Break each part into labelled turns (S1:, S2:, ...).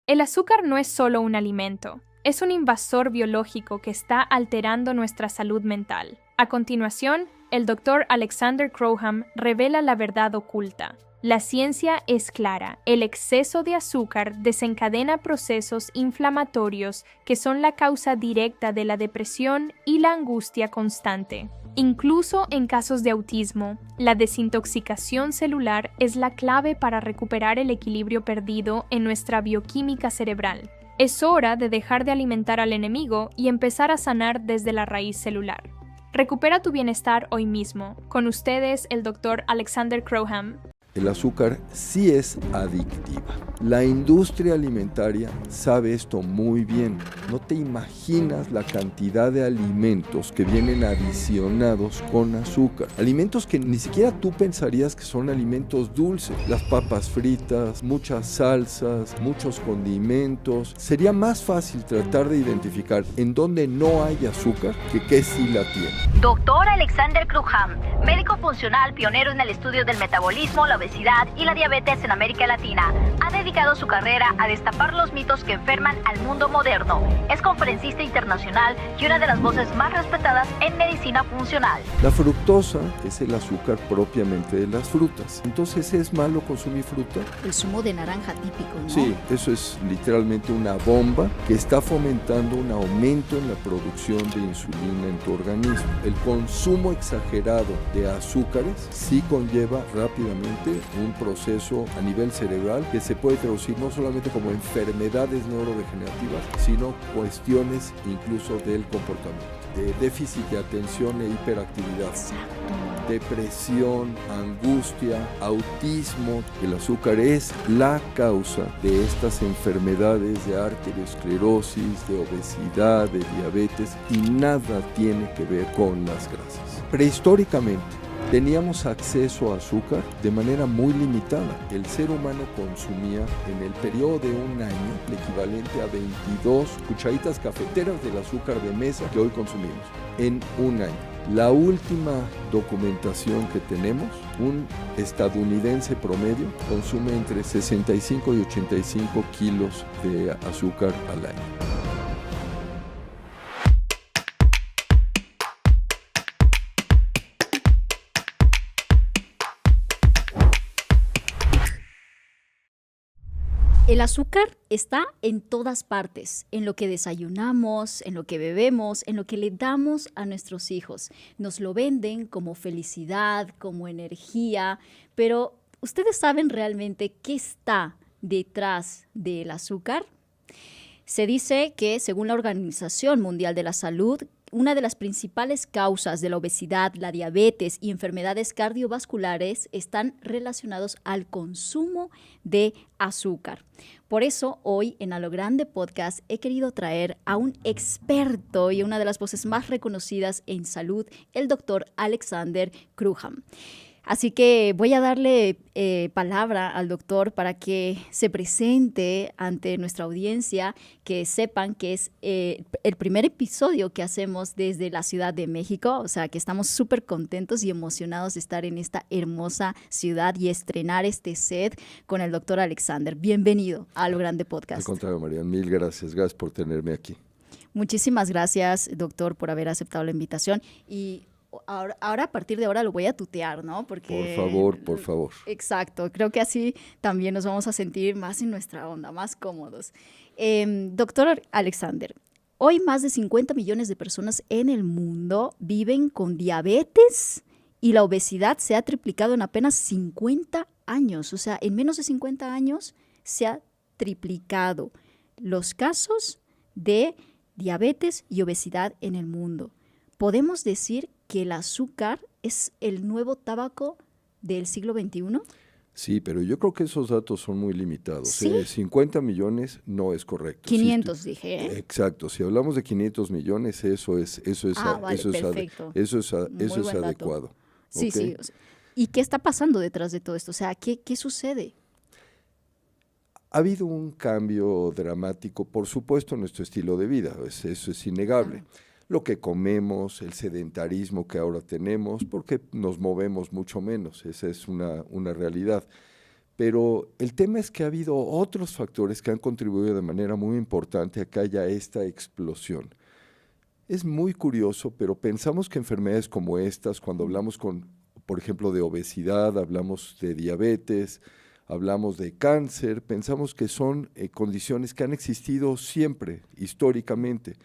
S1: El azúcar no es solo un alimento, es un invasor biológico que está alterando nuestra salud mental. A continuación, el Dr. Alexander Croghan revela la verdad oculta. La ciencia es clara, el exceso de azúcar desencadena procesos inflamatorios que son la causa directa de la depresión y la angustia constante. Incluso en casos de autismo, la desintoxicación celular es la clave para recuperar el equilibrio perdido en nuestra bioquímica cerebral. Es hora de dejar de alimentar al enemigo y empezar a sanar desde la raíz celular. Recupera tu bienestar hoy mismo. Con ustedes, el Dr. Alexander Croghan.
S2: El azúcar sí es adictiva. La industria alimentaria sabe esto muy bien. No te imaginas la cantidad de alimentos que vienen adicionados con azúcar. Alimentos que ni siquiera tú pensarías que son alimentos dulces. Las papas fritas, muchas salsas, muchos condimentos. Sería más fácil tratar de identificar en dónde no hay azúcar que sí la tiene.
S3: Doctor Alexander Croghan, médico funcional pionero en el estudio del metabolismo, la obesidad y la diabetes en América Latina. Ha dedicado su carrera a destapar los mitos que enferman al mundo moderno. Es conferencista internacional y una de las voces más respetadas en medicina funcional.
S2: La fructosa es el azúcar propiamente de las frutas. Entonces, ¿es malo consumir fruta?
S4: El zumo de naranja típico, ¿no?
S2: Sí, eso es literalmente una bomba que está fomentando un aumento en la producción de insulina en tu organismo. El consumo exagerado de azúcares sí conlleva rápidamente un proceso a nivel cerebral que se puede traducir no solamente como enfermedades neurodegenerativas, sino cuestiones incluso del comportamiento, de déficit de atención e hiperactividad, depresión, angustia, autismo. El azúcar es la causa de estas enfermedades de arteriosclerosis, de obesidad, de diabetes, y nada tiene que ver con las grasas. Prehistóricamente, teníamos acceso a azúcar de manera muy limitada. El ser humano consumía en el periodo de un año el equivalente a 22 cucharitas cafeteras del azúcar de mesa que hoy consumimos en un año. La última documentación que tenemos, un estadounidense promedio consume entre 65 y 85 kilos de azúcar al año.
S4: El azúcar está en todas partes, en lo que desayunamos, en lo que bebemos, en lo que le damos a nuestros hijos. Nos lo venden como felicidad, como energía, pero ¿ustedes saben realmente qué está detrás del azúcar? Se dice que, según la Organización Mundial de la Salud, una de las principales causas de la obesidad, la diabetes y enfermedades cardiovasculares están relacionados al consumo de azúcar. Por eso, hoy en A lo Grande Podcast he querido traer a un experto y una de las voces más reconocidas en salud, el Dr. Alexander Croghan. Así que voy a darle palabra al doctor para que se presente ante nuestra audiencia, que sepan que es el primer episodio que hacemos desde la Ciudad de México, o sea que estamos súper contentos y emocionados de estar en esta hermosa ciudad y estrenar este set con el doctor Alexander. Bienvenido a Lo Grande Podcast.
S2: Al contrario, María, mil gracias. Gracias por tenerme aquí.
S4: Muchísimas gracias, doctor, por haber aceptado la invitación y ahora, a partir de ahora lo voy a tutear, ¿no? Porque,
S2: por favor.
S4: Exacto, creo que así también nos vamos a sentir más en nuestra onda, más cómodos. Doctor Alexander, hoy más de 50 millones de personas en el mundo viven con diabetes y la obesidad se ha triplicado en apenas 50 años. O sea, en menos de 50 años se ha triplicado los casos de diabetes y obesidad en el mundo. ¿Podemos decir que el azúcar es el nuevo tabaco del siglo XXI?
S2: Sí, pero yo creo que esos datos son muy limitados.
S4: ¿Sí?
S2: 50 millones no es correcto.
S4: 500 dije, ¿eh?
S2: Exacto. Si hablamos de 500 millones, eso es adecuado.
S4: Sí,
S2: ¿Okay?
S4: sí. ¿Y qué está pasando detrás de todo esto? O sea, ¿qué sucede?
S2: Ha habido un cambio dramático, por supuesto, en nuestro estilo de vida. Eso es innegable. Lo que comemos, el sedentarismo que ahora tenemos, porque nos movemos mucho menos, esa es una realidad. Pero el tema es que ha habido otros factores que han contribuido de manera muy importante a que haya esta explosión. Es muy curioso, pero pensamos que enfermedades como estas, cuando hablamos por ejemplo, de obesidad, hablamos de diabetes, hablamos de cáncer, pensamos que son condiciones que han existido siempre, históricamente.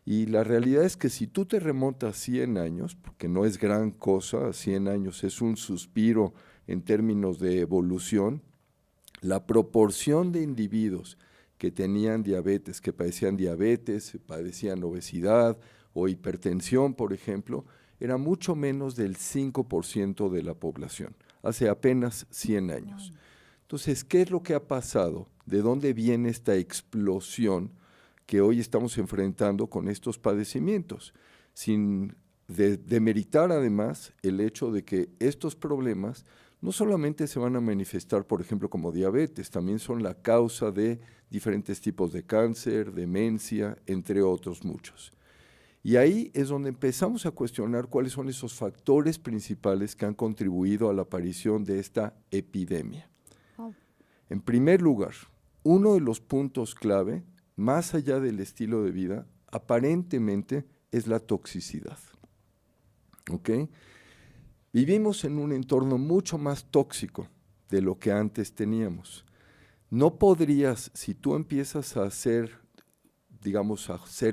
S2: Y la realidad es que si tú te remontas 100 años, porque no es gran cosa, 100 años es un suspiro en términos de evolución, la proporción de individuos que tenían diabetes, que padecían obesidad o hipertensión, por ejemplo, era mucho menos del 5% de la población, hace apenas 100 años. Entonces, ¿qué es lo que ha pasado? ¿De dónde viene esta explosión que hoy estamos enfrentando con estos padecimientos? Sin demeritar además el hecho de que estos problemas no solamente se van a manifestar, por ejemplo, como diabetes, también son la causa de diferentes tipos de cáncer, demencia, entre otros muchos. Y ahí es donde empezamos a cuestionar cuáles son esos factores principales que han contribuido a la aparición de esta epidemia. Wow. En primer lugar, uno de los puntos clave, más allá del estilo de vida, aparentemente es la toxicidad. ¿Ok? Vivimos en un entorno mucho más tóxico de lo que antes teníamos. No podrías, si tú empiezas a hacer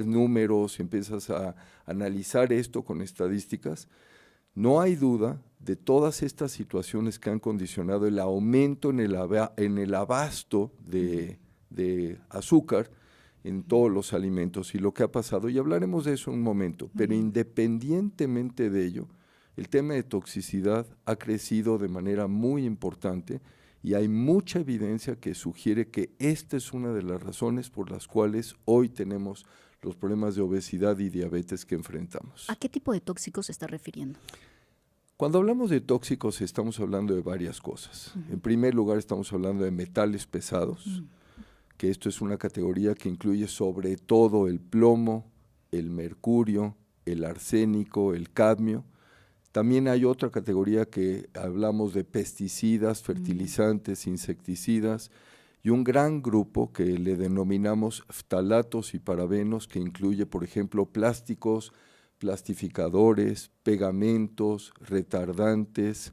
S2: números, empiezas a analizar esto con estadísticas, no hay duda de todas estas situaciones que han condicionado el aumento en el abasto de azúcar en todos los alimentos y lo que ha pasado, y hablaremos de eso en un momento, pero independientemente de ello, el tema de toxicidad ha crecido de manera muy importante y hay mucha evidencia que sugiere que esta es una de las razones por las cuales hoy tenemos los problemas de obesidad y diabetes que enfrentamos.
S4: ¿A qué tipo de tóxicos se está refiriendo?
S2: Cuando hablamos de tóxicos estamos hablando de varias cosas. En primer lugar estamos hablando de metales pesados, que esto es una categoría que incluye sobre todo el plomo, el mercurio, el arsénico, el cadmio. También hay otra categoría que hablamos de pesticidas, fertilizantes, insecticidas, y un gran grupo que le denominamos ftalatos y parabenos, que incluye, por ejemplo, plásticos, plastificadores, pegamentos, retardantes,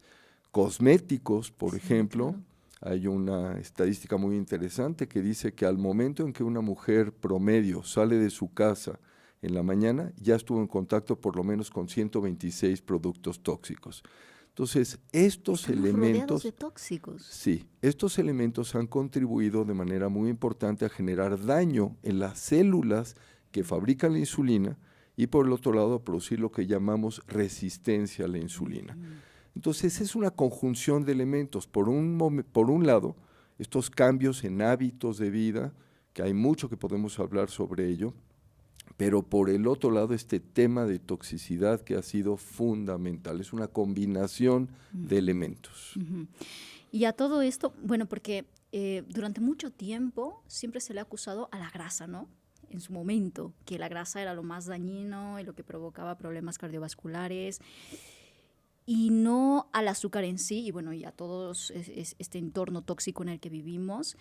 S2: cosméticos, por ejemplo. Claro. Hay una estadística muy interesante que dice que al momento en que una mujer promedio sale de su casa en la mañana, ya estuvo en contacto por lo menos con 126 productos tóxicos. Entonces, estos elementos
S4: rodeados de tóxicos.
S2: Sí, estos elementos han contribuido de manera muy importante a generar daño en las células que fabrican la insulina y por el otro lado a producir lo que llamamos resistencia a la insulina. Entonces, es una conjunción de elementos. Por un lado, estos cambios en hábitos de vida, que hay mucho que podemos hablar sobre ello, pero por el otro lado este tema de toxicidad que ha sido fundamental, es una combinación de elementos.
S4: Y a todo esto, bueno, porque durante mucho tiempo siempre se le ha acusado a la grasa, ¿no? En su momento, que la grasa era lo más dañino y lo que provocaba problemas cardiovasculares, y no al azúcar en sí, y bueno, y a todo este entorno tóxico en el que vivimos.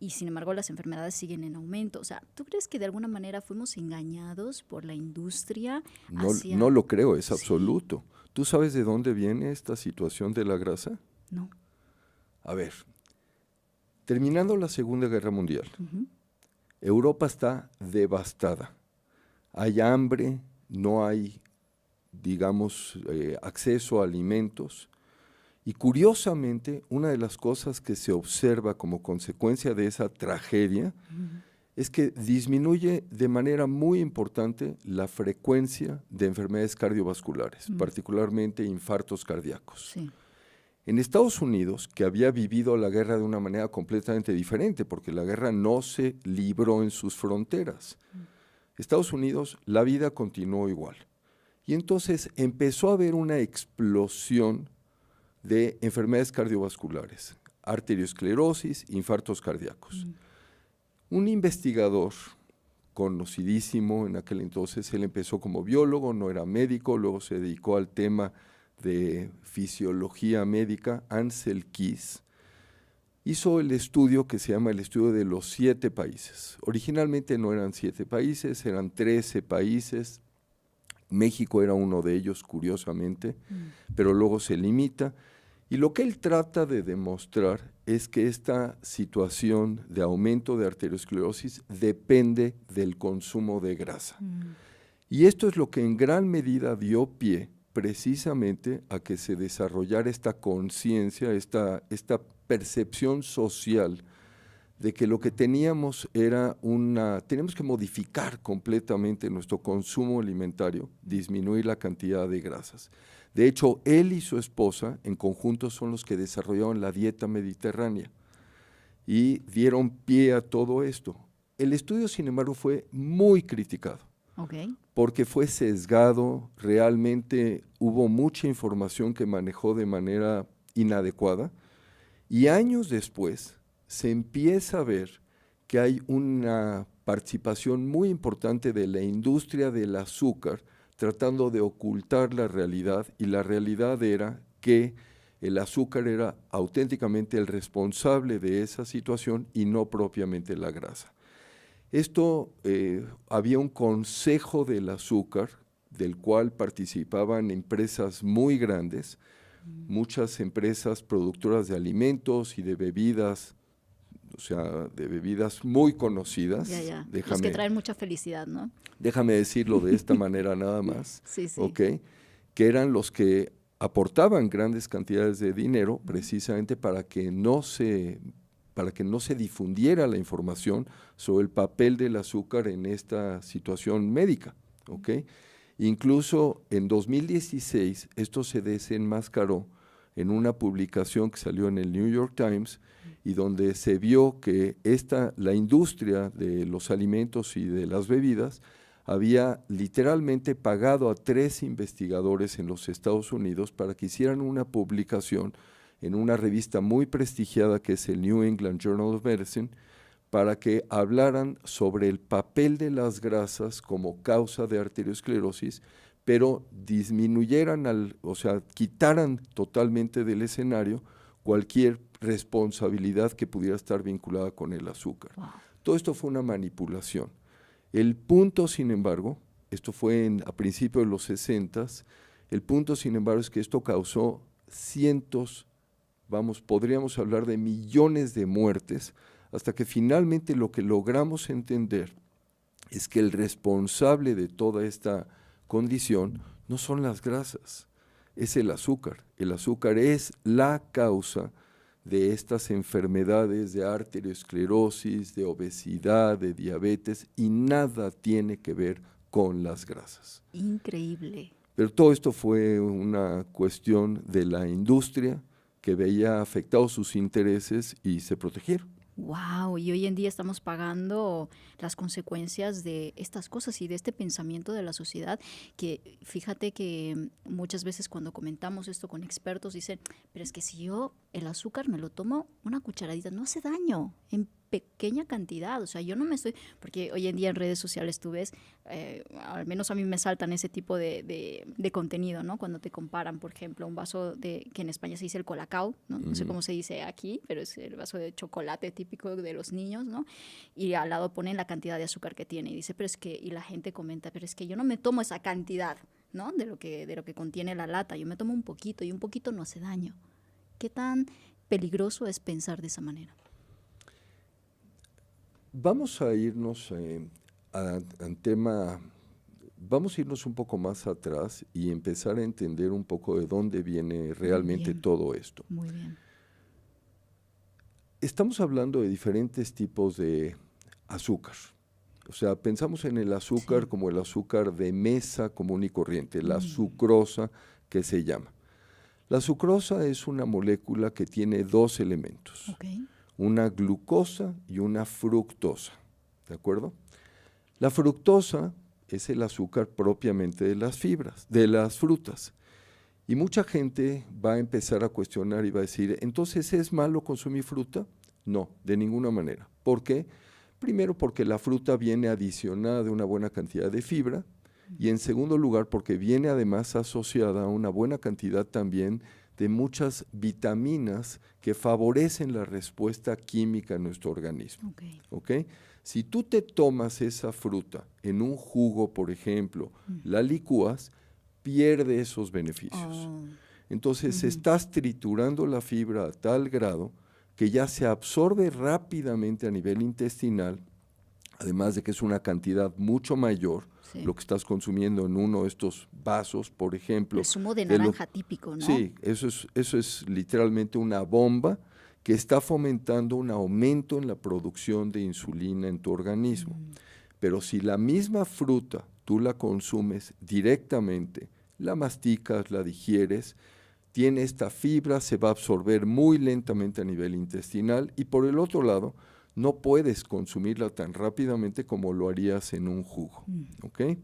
S4: Y sin embargo las enfermedades siguen en aumento. O sea, ¿tú crees que de alguna manera fuimos engañados por la industria?
S2: No lo creo, es absoluto. ¿Tú sabes de dónde viene esta situación de la grasa?
S4: No.
S2: A ver, terminando la Segunda Guerra Mundial, Europa está devastada. Hay hambre, no hay, acceso a alimentos. Y curiosamente, una de las cosas que se observa como consecuencia de esa tragedia es que disminuye de manera muy importante la frecuencia de enfermedades cardiovasculares, particularmente infartos cardíacos.
S4: Sí.
S2: En Estados Unidos, que había vivido la guerra de una manera completamente diferente, porque la guerra no se libró en sus fronteras. Estados Unidos, la vida continuó igual. Y entonces empezó a haber una explosión de enfermedades cardiovasculares, arteriosclerosis, infartos cardíacos. Un investigador conocidísimo en aquel entonces, él empezó como biólogo, no era médico, luego se dedicó al tema de fisiología médica, Ansel Keys, hizo el estudio que se llama el estudio de los 7 países. Originalmente no eran 7 países, eran 13 países. México era uno de ellos, curiosamente, pero luego se limita. Y lo que él trata de demostrar es que esta situación de aumento de arteriosclerosis depende del consumo de grasa. Y esto es lo que en gran medida dio pie precisamente a que se desarrollara esta conciencia, esta percepción social de que lo que teníamos era tenemos que modificar completamente nuestro consumo alimentario, disminuir la cantidad de grasas. De hecho, él y su esposa en conjunto son los que desarrollaron la dieta mediterránea y dieron pie a todo esto. El estudio, sin embargo, fue muy criticado.
S4: Okay.
S2: Porque fue sesgado, realmente hubo mucha información que manejó de manera inadecuada y años después se empieza a ver que hay una participación muy importante de la industria del azúcar tratando de ocultar la realidad, y la realidad era que el azúcar era auténticamente el responsable de esa situación y no propiamente la grasa. Esto, había un consejo del azúcar, del cual participaban empresas muy grandes, muchas empresas productoras de alimentos y de bebidas, o sea, de bebidas muy conocidas.
S4: Ya. Los que traen mucha felicidad, ¿no?
S2: Déjame decirlo de esta manera nada más,
S4: sí.
S2: ¿okay? Que eran los que aportaban grandes cantidades de dinero precisamente para que no se difundiera la información sobre el papel del azúcar en esta situación médica, ¿ok? Incluso en 2016 esto se desenmascaró en una publicación que salió en el New York Times y donde se vio que la industria de los alimentos y de las bebidas había literalmente pagado a 3 investigadores en los Estados Unidos para que hicieran una publicación en una revista muy prestigiada que es el New England Journal of Medicine, para que hablaran sobre el papel de las grasas como causa de arteriosclerosis, pero disminuyeran, quitaran totalmente del escenario cualquier responsabilidad que pudiera estar vinculada con el azúcar. Wow. Todo esto fue una manipulación. El punto, sin embargo, esto fue a principios de los 60s, el punto, sin embargo, es que esto causó podríamos hablar de millones de muertes, hasta que finalmente lo que logramos entender es que el responsable de toda esta condición no son las grasas, es el azúcar. El azúcar es la causa de estas enfermedades de arteriosclerosis, de obesidad, de diabetes, y nada tiene que ver con las grasas.
S4: Increíble.
S2: Pero todo esto fue una cuestión de la industria que veía afectados sus intereses y se protegieron.
S4: Wow, y hoy en día estamos pagando las consecuencias de estas cosas y de este pensamiento de la sociedad, que fíjate que muchas veces cuando comentamos esto con expertos dicen, pero es que si yo el azúcar me lo tomo una cucharadita, no hace daño, en pequeña cantidad, o sea, yo no me estoy, porque hoy en día en redes sociales tú ves, al menos a mí me saltan ese tipo de contenido, ¿no? Cuando te comparan, por ejemplo, un vaso que en España se dice el colacao, ¿no? No sé cómo se dice aquí, pero es el vaso de chocolate típico de los niños, ¿no? Y al lado ponen la cantidad de azúcar que tiene y dice, pero es que, y la gente comenta, pero es que yo no me tomo esa cantidad, ¿no? De lo que contiene la lata, yo me tomo un poquito y un poquito no hace daño. ¿Qué tan peligroso es pensar de esa manera?
S2: Vamos a irnos vamos a irnos un poco más atrás y empezar a entender un poco de dónde viene realmente todo esto.
S4: Muy bien.
S2: Estamos hablando de diferentes tipos de azúcar. O sea, pensamos en el azúcar como el azúcar de mesa común y corriente, la sucrosa que se llama. La sucrosa es una molécula que tiene 2 elementos.
S4: Okay.
S2: Una glucosa y una fructosa, ¿de acuerdo? La fructosa es el azúcar propiamente de las fibras, de las frutas. Y mucha gente va a empezar a cuestionar y va a decir, ¿entonces es malo consumir fruta? No, de ninguna manera. ¿Por qué? Primero, porque la fruta viene adicionada de una buena cantidad de fibra, y en segundo lugar, porque viene además asociada a una buena cantidad también de muchas vitaminas que favorecen la respuesta química en nuestro organismo. ¿Ok? Si tú te tomas esa fruta en un jugo, por ejemplo, la licúas, pierde esos beneficios. Entonces estás triturando la fibra a tal grado que ya se absorbe rápidamente a nivel intestinal, además de que es una cantidad mucho mayor, lo que estás consumiendo en uno de estos vasos, por ejemplo.
S4: El zumo de naranja típico, ¿no?
S2: Sí, eso es literalmente una bomba que está fomentando un aumento en la producción de insulina en tu organismo. Pero si la misma fruta tú la consumes directamente, la masticas, la digieres, tiene esta fibra, se va a absorber muy lentamente a nivel intestinal y por el otro lado, no puedes consumirla tan rápidamente como lo harías en un jugo. ¿Okay?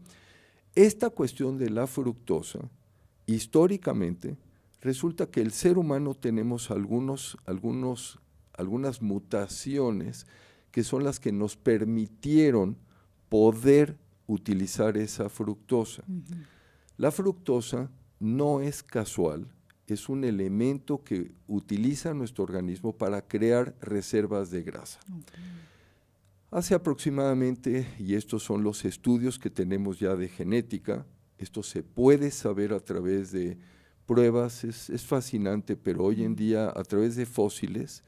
S2: Esta cuestión de la fructosa, históricamente, resulta que el ser humano tenemos algunas mutaciones que son las que nos permitieron poder utilizar esa fructosa. La fructosa no es casual, es un elemento que utiliza nuestro organismo para crear reservas de grasa. Hace aproximadamente, y estos son los estudios que tenemos ya de genética, esto se puede saber a través de pruebas, es fascinante, pero hoy en día a través de fósiles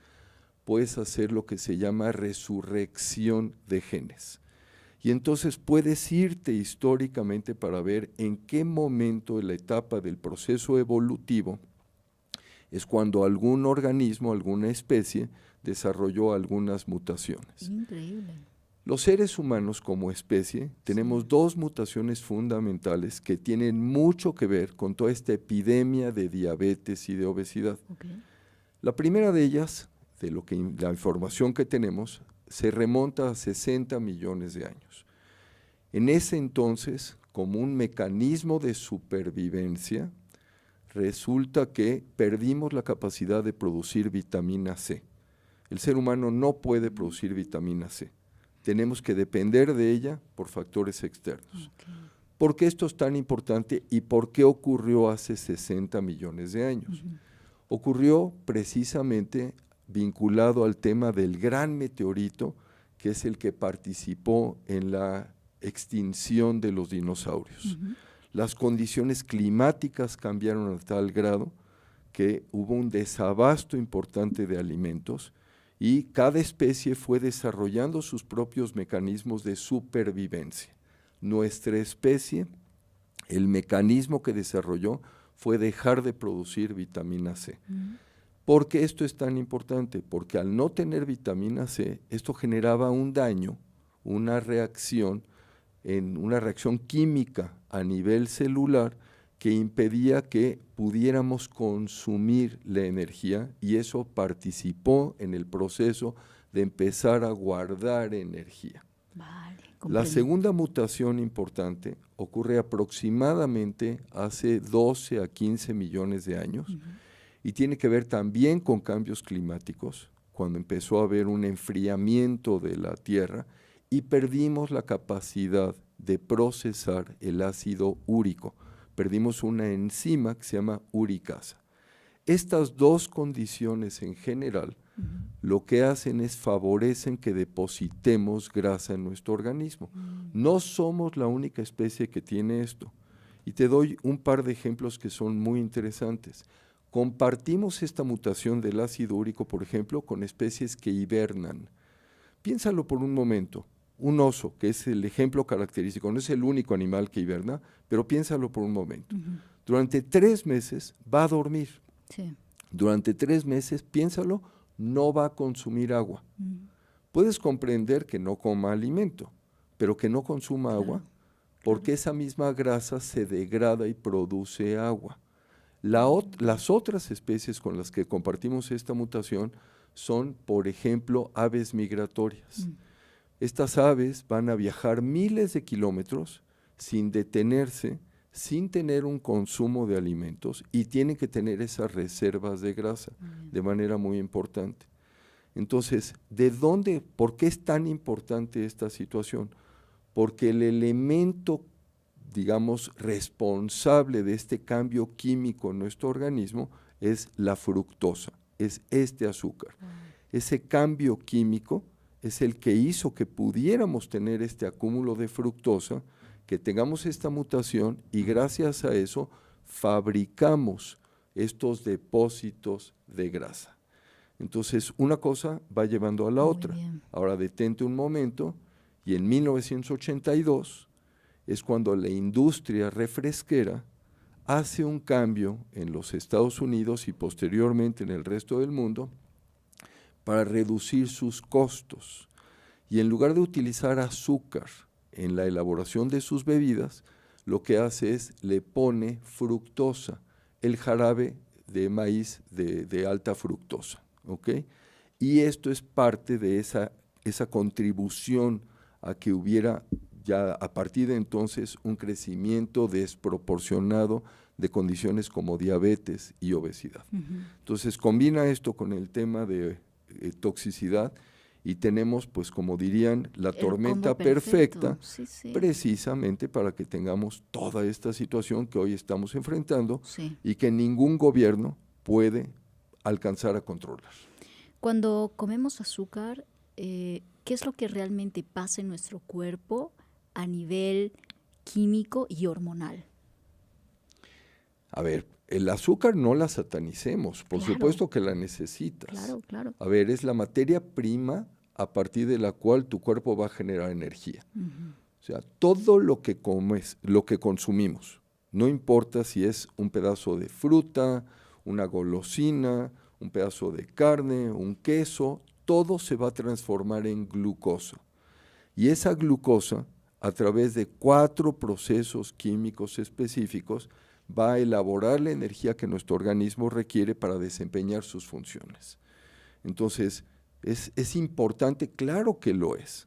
S2: puedes hacer lo que se llama resurrección de genes. Y entonces puedes irte históricamente para ver en qué momento de la etapa del proceso evolutivo es cuando algún organismo, alguna especie, desarrolló algunas mutaciones.
S4: Increíble.
S2: Los seres humanos como especie tenemos dos mutaciones fundamentales que tienen mucho que ver con toda esta epidemia de diabetes y de obesidad. La primera de ellas, la información que tenemos, se remonta a 60 millones de años. En ese entonces, como un mecanismo de supervivencia, resulta que perdimos la capacidad de producir vitamina C. El ser humano no puede producir vitamina C. Tenemos que depender de ella por factores externos. ¿Por qué esto es tan importante y por qué ocurrió hace 60 millones de años? Ocurrió precisamente vinculado al tema del gran meteorito, que es el que participó en la extinción de los dinosaurios. Las condiciones climáticas cambiaron a tal grado que hubo un desabasto importante de alimentos y cada especie fue desarrollando sus propios mecanismos de supervivencia. Nuestra especie, el mecanismo que desarrolló fue dejar de producir vitamina C. ¿Por qué esto es tan importante? Porque al no tener vitamina C, esto generaba un daño, una reacción química a nivel celular que impedía que pudiéramos consumir la energía y eso participó en el proceso de empezar a guardar energía. La segunda mutación importante ocurre aproximadamente hace 12 a 15 millones de años y tiene que ver también con cambios climáticos, cuando empezó a haber un enfriamiento de la Tierra y perdimos la capacidad de procesar el ácido úrico. Perdimos una enzima que se llama uricasa. Estas dos condiciones en general lo que hacen es favorecen que depositemos grasa en nuestro organismo. No somos la única especie que tiene esto. Y te doy un par de ejemplos que son muy interesantes. Compartimos esta mutación del ácido úrico, por ejemplo, con especies que hibernan. Piénsalo por un momento. Un oso, que es el ejemplo característico, no es el único animal que hiberna, pero piénsalo por un momento. Durante 3 meses va a dormir. Durante 3 meses, piénsalo, no va a consumir agua. Puedes comprender que no coma alimento, pero que no consuma agua, porque esa misma grasa se degrada y produce agua. Las otras especies con las que compartimos esta mutación son, por ejemplo, aves migratorias. Estas aves van a viajar miles de kilómetros sin detenerse, sin tener un consumo de alimentos y tienen que tener esas reservas de grasa de manera muy importante. Entonces, ¿por qué es tan importante esta situación? Porque el elemento, digamos, responsable de este cambio químico en nuestro organismo es la fructosa, es este azúcar. Ese cambio químico es el que hizo que pudiéramos tener este acúmulo de fructosa, que tengamos esta mutación y gracias a eso fabricamos estos depósitos de grasa. Entonces, una cosa va llevando a la otra. Ahora, detente un momento, y en 1982 es cuando la industria refresquera hace un cambio en los Estados Unidos y posteriormente en el resto del mundo para reducir sus costos. Y en lugar de utilizar azúcar en la elaboración de sus bebidas, lo que hace es le pone fructosa, el jarabe de maíz de alta fructosa, ¿ok? Y esto es parte de esa contribución a que hubiera ya a partir de entonces un crecimiento desproporcionado de condiciones como diabetes y obesidad. Entonces combina esto con el tema de toxicidad y tenemos, pues como dirían, la tormenta perfecta, precisamente para que tengamos toda esta situación que hoy estamos enfrentando y que ningún gobierno puede alcanzar a controlar.
S4: Cuando comemos azúcar, ¿qué es lo que realmente pasa en nuestro cuerpo a nivel químico y hormonal?
S2: A ver, el azúcar no la satanicemos, por supuesto que la necesitas.
S4: Claro.
S2: A ver, es la materia prima a partir de la cual tu cuerpo va a generar energía. O sea, todo lo que comes, lo que consumimos, no importa si es un pedazo de fruta, una golosina, un pedazo de carne, un queso, todo se va a transformar en glucosa. Y esa glucosa, a través de 4 procesos químicos específicos, va a elaborar la energía que nuestro organismo requiere para desempeñar sus funciones. Entonces, es importante, claro que lo es,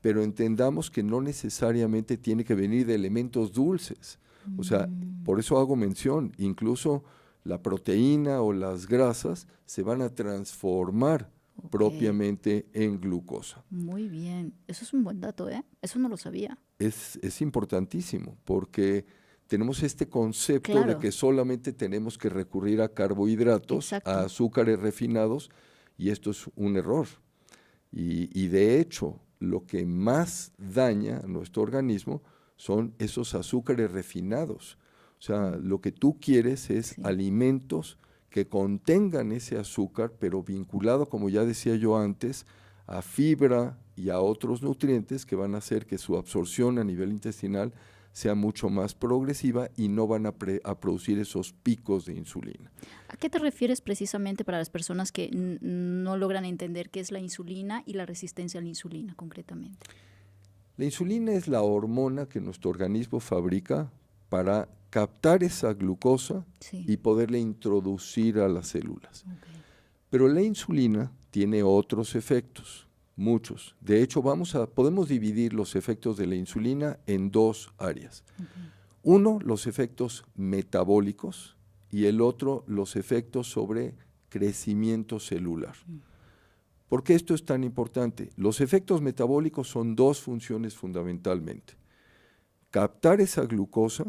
S2: pero entendamos que no necesariamente tiene que venir de elementos dulces. O sea, por eso hago mención, incluso la proteína o las grasas se van a transformar propiamente en glucosa.
S4: Muy bien, eso es un buen dato, ¿eh? Eso no lo sabía.
S2: Es importantísimo porque tenemos este concepto de que solamente tenemos que recurrir a carbohidratos, a azúcares refinados, y esto es un error. Y de hecho, lo que más daña a nuestro organismo son esos azúcares refinados. O sea, lo que tú quieres es alimentos que contengan ese azúcar, pero vinculado, como ya decía yo antes, a fibra y a otros nutrientes que van a hacer que su absorción a nivel intestinal sea mucho más progresiva y no van a producir esos picos de insulina.
S4: ¿A qué te refieres precisamente para las personas que no logran entender qué es la insulina y la resistencia a la insulina concretamente?
S2: La insulina es la hormona que nuestro organismo fabrica para captar esa glucosa y poderla introducir a las células. Pero la insulina tiene otros efectos. Muchos. De hecho, podemos dividir los efectos de la insulina en 2 áreas. Uno, los efectos metabólicos, y el otro, los efectos sobre crecimiento celular. ¿Por qué esto es tan importante? Los efectos metabólicos son 2 funciones fundamentalmente. Captar esa glucosa,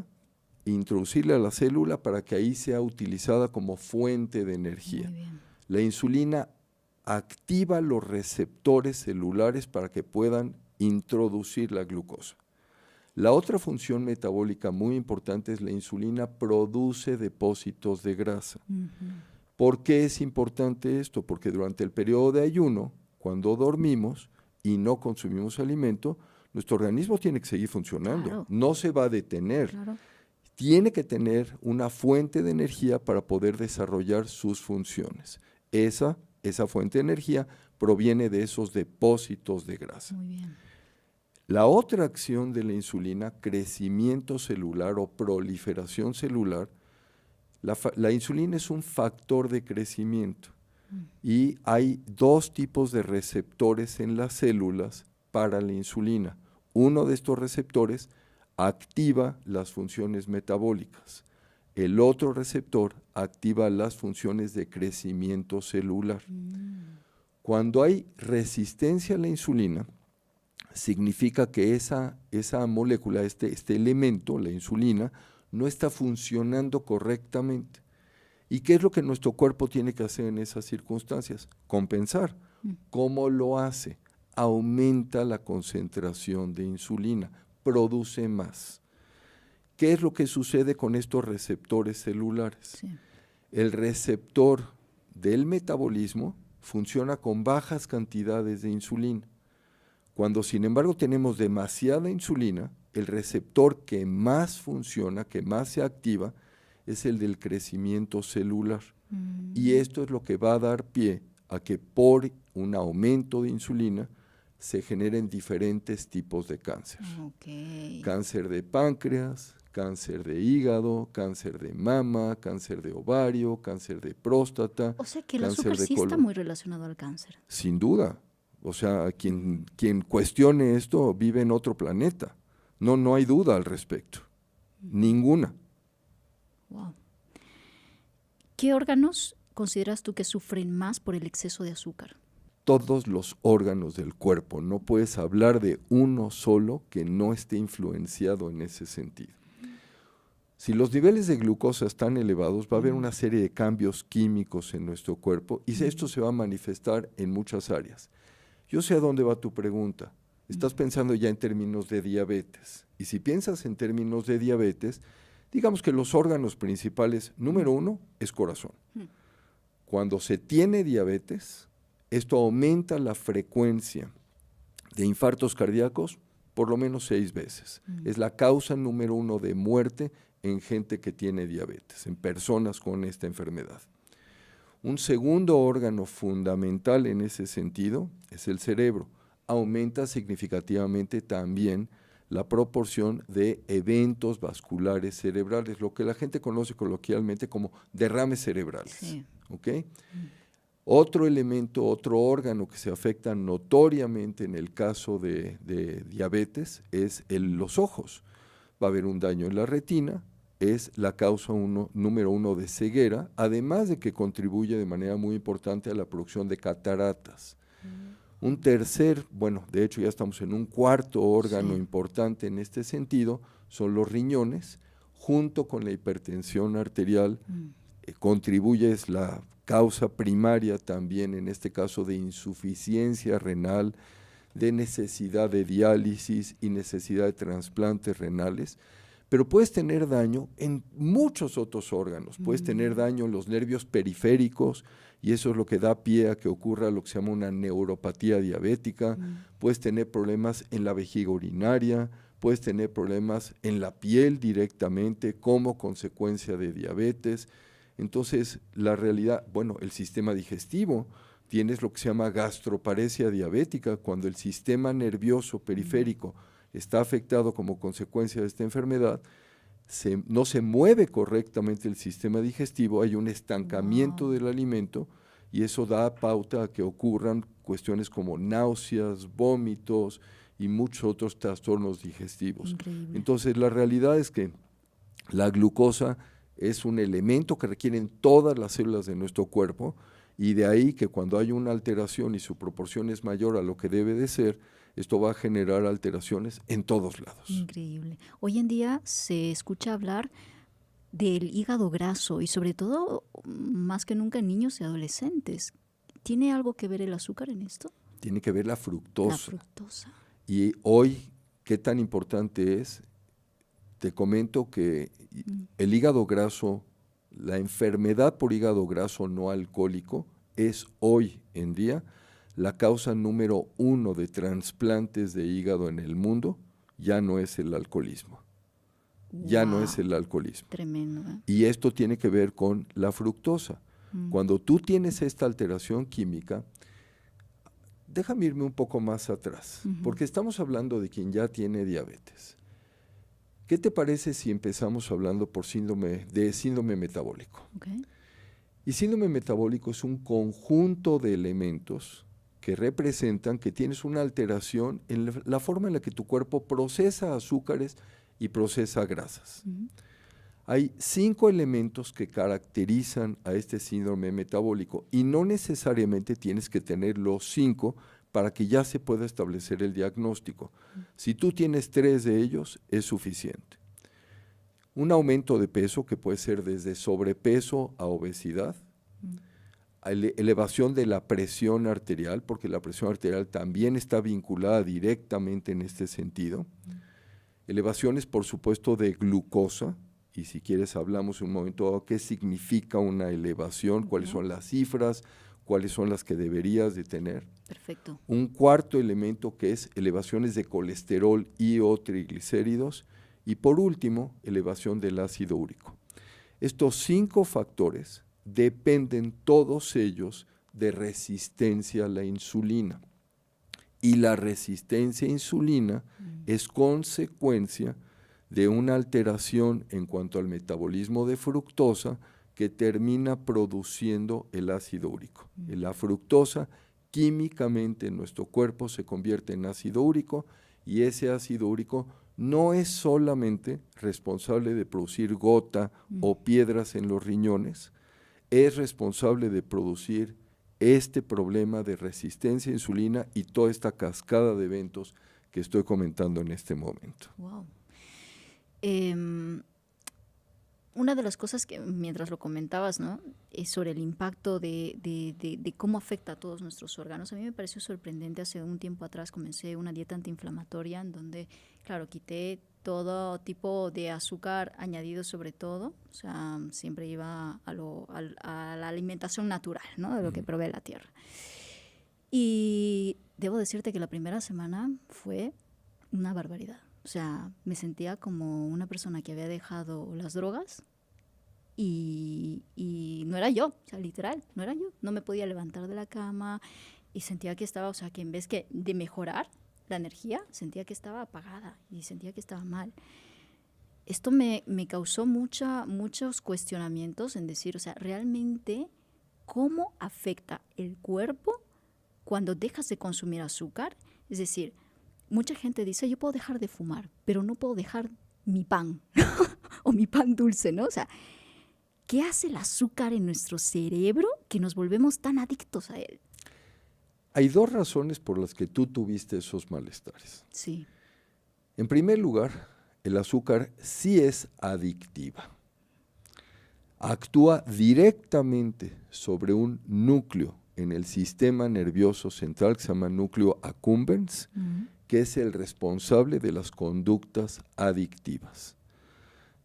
S2: introducirla a la célula para que ahí sea utilizada como fuente de energía. La insulina activa los receptores celulares para que puedan introducir la glucosa. La otra función metabólica muy importante es la insulina produce depósitos de grasa. ¿Por qué es importante esto? Porque durante el periodo de ayuno, cuando dormimos y no consumimos alimento, nuestro organismo tiene que seguir funcionando, no se va a detener. Tiene que tener una fuente de energía para poder desarrollar sus funciones. Esa fuente de energía proviene de esos depósitos de grasa.
S4: Muy bien.
S2: La otra acción de la insulina, crecimiento celular o proliferación celular, la insulina es un factor de crecimiento y hay 2 tipos de receptores en las células para la insulina. Uno de estos receptores activa las funciones metabólicas. El otro receptor activa las funciones de crecimiento celular. Cuando hay resistencia a la insulina, significa que esa molécula, este elemento, la insulina, no está funcionando correctamente. ¿Y qué es lo que nuestro cuerpo tiene que hacer en esas circunstancias? Compensar. ¿Cómo lo hace? Aumenta la concentración de insulina, produce más. ¿Qué es lo que sucede con estos receptores celulares?
S4: Sí.
S2: El receptor del metabolismo funciona con bajas cantidades de insulina. Cuando, sin embargo, tenemos demasiada insulina, el receptor que más funciona, que más se activa, es el del crecimiento celular. Y esto es lo que va a dar pie a que por un aumento de insulina se generen diferentes tipos de cáncer.
S4: Okay.
S2: Cáncer de páncreas, cáncer de hígado, cáncer de mama, cáncer de ovario, cáncer de próstata.
S4: O sea que el
S2: cáncer
S4: azúcar
S2: de
S4: sí está
S2: colon.
S4: muy relacionado al cáncer.
S2: Sin duda. O sea, quien cuestione esto vive en otro planeta. No hay duda al respecto. Ninguna.
S4: Wow. ¿Qué órganos consideras tú que sufren más por el exceso de azúcar?
S2: Todos los órganos del cuerpo. No puedes hablar de uno solo que no esté influenciado en ese sentido. Si los niveles de glucosa están elevados, va a haber una serie de cambios químicos en nuestro cuerpo y esto se va a manifestar en muchas áreas. Yo sé a dónde va tu pregunta. Estás pensando ya en términos de diabetes. Y si piensas en términos de diabetes, digamos que los órganos principales, número uno, es corazón. Cuando se tiene diabetes, esto aumenta la frecuencia de infartos cardíacos por lo menos 6 veces. Es la causa número 1 de muerte en gente que tiene diabetes, en personas con esta enfermedad. Un segundo órgano fundamental en ese sentido es el cerebro. Aumenta significativamente también la proporción de eventos vasculares cerebrales, lo que la gente conoce coloquialmente como derrames cerebrales.
S4: Sí.
S2: ¿Okay? Otro elemento, otro órgano que se afecta notoriamente en el caso de diabetes es los ojos. Va a haber un daño en la retina, es la causa número 1 de ceguera, además de que contribuye de manera muy importante a la producción de cataratas. Un tercer, bueno, de hecho ya estamos en un cuarto órgano importante en este sentido, son los riñones, junto con la hipertensión arterial, contribuye, es la causa primaria también en este caso de insuficiencia renal, de necesidad de diálisis y necesidad de trasplantes renales, pero puedes tener daño en muchos otros órganos, puedes tener daño en los nervios periféricos y eso es lo que da pie a que ocurra lo que se llama una neuropatía diabética, puedes tener problemas en la vejiga urinaria, puedes tener problemas en la piel directamente como consecuencia de diabetes. Entonces, la realidad, bueno, el sistema digestivo, tienes lo que se llama gastroparesia diabética, cuando el sistema nervioso periférico está afectado como consecuencia de esta enfermedad, no se mueve correctamente el sistema digestivo, hay un estancamiento del alimento y eso da pauta a que ocurran cuestiones como náuseas, vómitos y muchos otros trastornos digestivos.
S4: Increíble.
S2: Entonces, la realidad es que la glucosa es un elemento que requieren todas las células de nuestro cuerpo y de ahí que cuando hay una alteración y su proporción es mayor a lo que debe de ser, esto va a generar alteraciones en todos lados.
S4: Increíble. Hoy en día se escucha hablar del hígado graso y sobre todo más que nunca en niños y adolescentes. ¿Tiene algo que ver el azúcar en esto?
S2: Tiene que ver la fructosa.
S4: La fructosa.
S2: Y hoy, ¿qué tan importante es? Te comento que el hígado graso, la enfermedad por hígado graso no alcohólico es hoy en día la causa número 1 de trasplantes de hígado en el mundo, ya no es el alcoholismo. Ya no es el alcoholismo.
S4: Tremendo, ¿eh?
S2: Y esto tiene que ver con la fructosa. Cuando tú tienes esta alteración química, déjame irme un poco más atrás, porque estamos hablando de quien ya tiene diabetes. ¿Qué te parece si empezamos hablando por síndrome metabólico?
S4: Okay.
S2: Y síndrome metabólico es un conjunto de elementos que representan que tienes una alteración en la forma en la que tu cuerpo procesa azúcares y procesa grasas. Hay 5 elementos que caracterizan a este síndrome metabólico y no necesariamente tienes que tener los 5 para que ya se pueda establecer el diagnóstico. Si tú tienes 3 de ellos, es suficiente. un aumento de peso que puede ser desde sobrepeso a obesidad, elevación de la presión arterial, porque la presión arterial también está vinculada directamente en este sentido, elevaciones, por supuesto, de glucosa, y si quieres hablamos un momento dado qué significa una elevación, cuáles son las cifras, cuáles son las que deberías de tener.
S4: Perfecto.
S2: Un cuarto elemento que es elevaciones de colesterol y o triglicéridos, y por último, elevación del ácido úrico. Estos 5 factores dependen todos ellos de resistencia a la insulina. Y la resistencia a insulina es consecuencia de una alteración en cuanto al metabolismo de fructosa que termina produciendo el ácido úrico. La fructosa químicamente en nuestro cuerpo se convierte en ácido úrico y ese ácido úrico no es solamente responsable de producir gota o piedras en los riñones, es responsable de producir este problema de resistencia a insulina y toda esta cascada de eventos que estoy comentando en este momento.
S4: Wow. Una de las cosas que mientras lo comentabas, ¿no? Es sobre el impacto de cómo afecta a todos nuestros órganos. A mí me pareció sorprendente. Hace un tiempo atrás comencé una dieta antiinflamatoria en donde, claro, quité todo tipo de azúcar añadido sobre todo. O sea, siempre iba a la alimentación natural, ¿no? De lo que provee la tierra. Y debo decirte que la primera semana fue una barbaridad. O sea, me sentía como una persona que había dejado las drogas y no era yo, o sea, literal, no era yo. No me podía levantar de la cama y sentía que estaba, o sea, que en vez de mejorar la energía, sentía que estaba apagada y sentía que estaba mal. Esto me causó muchos cuestionamientos en decir, o sea, realmente, ¿cómo afecta el cuerpo cuando dejas de consumir azúcar? Es decir, mucha gente dice, yo puedo dejar de fumar, pero no puedo dejar mi pan o mi pan dulce, ¿no? O sea, ¿qué hace el azúcar en nuestro cerebro que nos volvemos tan adictos a él?
S2: Hay 2 razones por las que tú tuviste esos malestares.
S4: Sí.
S2: En primer lugar, el azúcar sí es adictiva. Actúa directamente sobre un núcleo en el sistema nervioso central que se llama núcleo accumbens, que es el responsable de las conductas adictivas.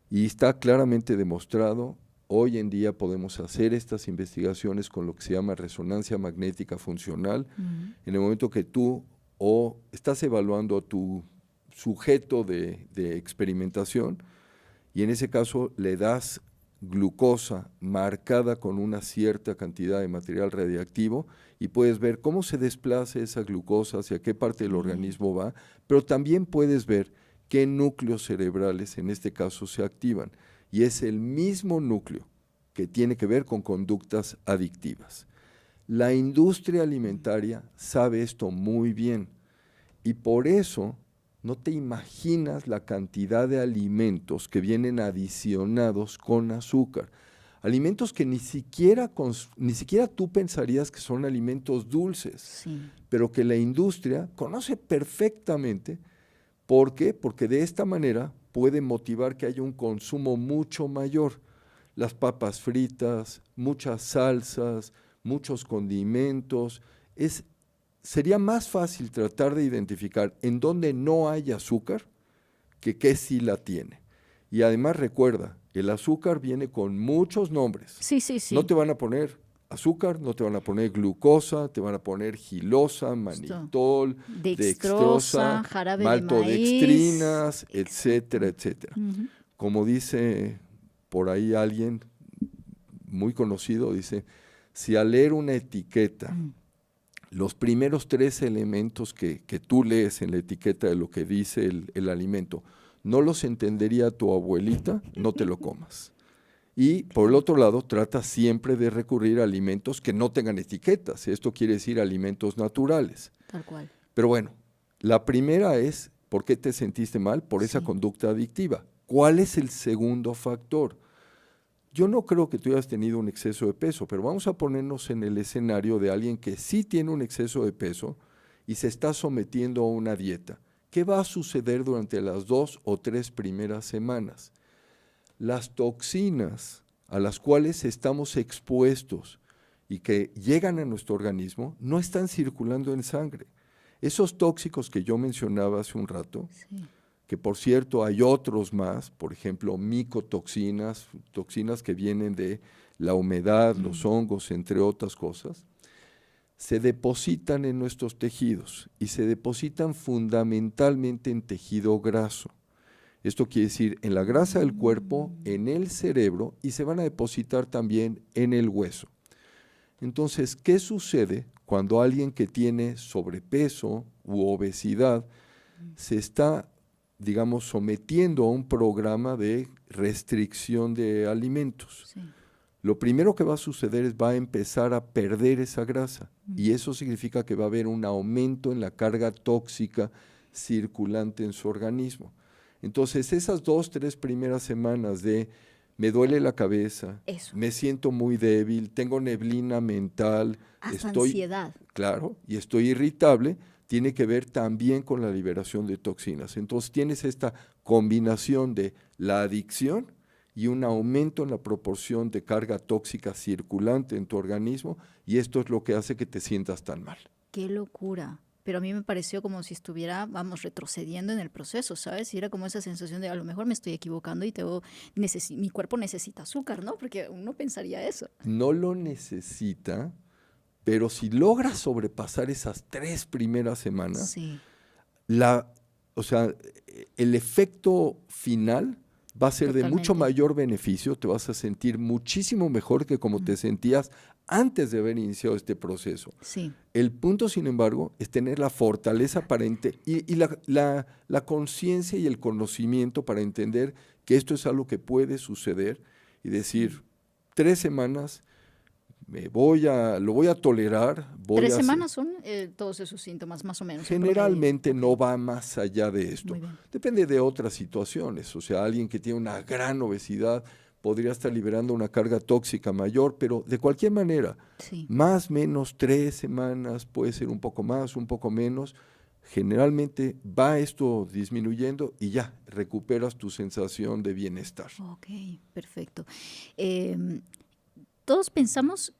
S2: Y está claramente demostrado, hoy en día podemos hacer estas investigaciones con lo que se llama resonancia magnética funcional, en el momento que tú estás evaluando a tu sujeto de experimentación y en ese caso le das glucosa marcada con una cierta cantidad de material radiactivo y puedes ver cómo se desplaza esa glucosa, hacia qué parte del organismo va, pero también puedes ver qué núcleos cerebrales en este caso se activan. Y es el mismo núcleo que tiene que ver con conductas adictivas. La industria alimentaria sabe esto muy bien y por eso no te imaginas la cantidad de alimentos que vienen adicionados con azúcar. Alimentos que ni siquiera tú pensarías que son alimentos dulces,
S4: Sí.
S2: pero que la industria conoce perfectamente. ¿Por qué? Porque de esta manera puede motivar que haya un consumo mucho mayor. Las papas fritas, muchas salsas, muchos condimentos. Sería más fácil tratar de identificar en dónde no hay azúcar que qué sí la tiene. Y además recuerda, el azúcar viene con muchos nombres.
S4: Sí, sí, sí.
S2: No te van a poner azúcar, no te van a poner glucosa, te van a poner gilosa, manitol, dextrosa,
S4: jarabe de
S2: maltodextrinas,
S4: maíz.
S2: etcétera, etcétera. Como dice por ahí alguien muy conocido, dice, si al leer una etiqueta, los primeros 3 elementos que tú lees en la etiqueta de lo que dice el alimento, no los entendería tu abuelita, no te lo comas. Y por el otro lado, trata siempre de recurrir a alimentos que no tengan etiquetas. Esto quiere decir alimentos naturales.
S4: Tal cual.
S2: Pero bueno, la primera es, ¿por qué te sentiste mal? Por esa conducta adictiva. ¿Cuál es el segundo factor? Yo no creo que tú hayas tenido un exceso de peso, pero vamos a ponernos en el escenario de alguien que sí tiene un exceso de peso y se está sometiendo a una dieta. ¿Qué va a suceder durante las 2 o 3 primeras semanas? las toxinas a las cuales estamos expuestos y que llegan a nuestro organismo no están circulando en sangre. Esos tóxicos que yo mencionaba hace un rato,
S4: Sí.
S2: que por cierto hay otros más, por ejemplo, micotoxinas, toxinas que vienen de la humedad, los hongos, entre otras cosas, se depositan en nuestros tejidos y se depositan fundamentalmente en tejido graso. Esto quiere decir en la grasa del cuerpo, en el cerebro y se van a depositar también en el hueso. Entonces, ¿qué sucede cuando alguien que tiene sobrepeso u obesidad se está, digamos, sometiendo a un programa de restricción de alimentos?
S4: Sí.
S2: Lo primero que va a suceder es va a empezar a perder esa grasa y eso significa que va a haber un aumento en la carga tóxica circulante en su organismo. Entonces, esas 2, 3 primeras semanas de me duele la cabeza,
S4: Eso.
S2: me siento muy débil, tengo neblina mental,
S4: Hasta
S2: estoy,
S4: ansiedad.
S2: claro, y estoy irritable, tiene que ver también con la liberación de toxinas. Entonces, tienes esta combinación de la adicción y un aumento en la proporción de carga tóxica circulante en tu organismo, y esto es lo que hace que te sientas tan mal.
S4: Qué locura. Pero a mí me pareció como si estuviera, vamos, retrocediendo en el proceso, ¿sabes? Y era como esa sensación de a lo mejor me estoy equivocando y mi cuerpo necesita azúcar, ¿no? Porque uno pensaría eso.
S2: No lo necesita, pero si logras sobrepasar esas 3 primeras semanas,
S4: Sí.
S2: o sea, el efecto final va a ser de mucho
S4: Totalmente.
S2: mayor beneficio, te vas a sentir muchísimo mejor que como te sentías antes de haber iniciado este proceso.
S4: Sí.
S2: El punto, sin embargo, es tener la fortaleza para y la conciencia y el conocimiento para entender que esto es algo que puede suceder y decir, 3 semanas, lo voy a tolerar.
S4: 3 semanas son todos esos síntomas, más o menos. en
S2: Generalmente
S4: promedio.
S2: no va más allá de esto.
S4: Muy bien.
S2: Depende de otras situaciones. O sea, alguien que tiene una gran obesidad podría estar liberando una carga tóxica mayor, pero de cualquier manera,
S4: Sí.
S2: más o menos 3 semanas, puede ser un poco más, un poco menos. Generalmente va esto disminuyendo y ya recuperas tu sensación de bienestar.
S4: Ok, perfecto. Todos pensamos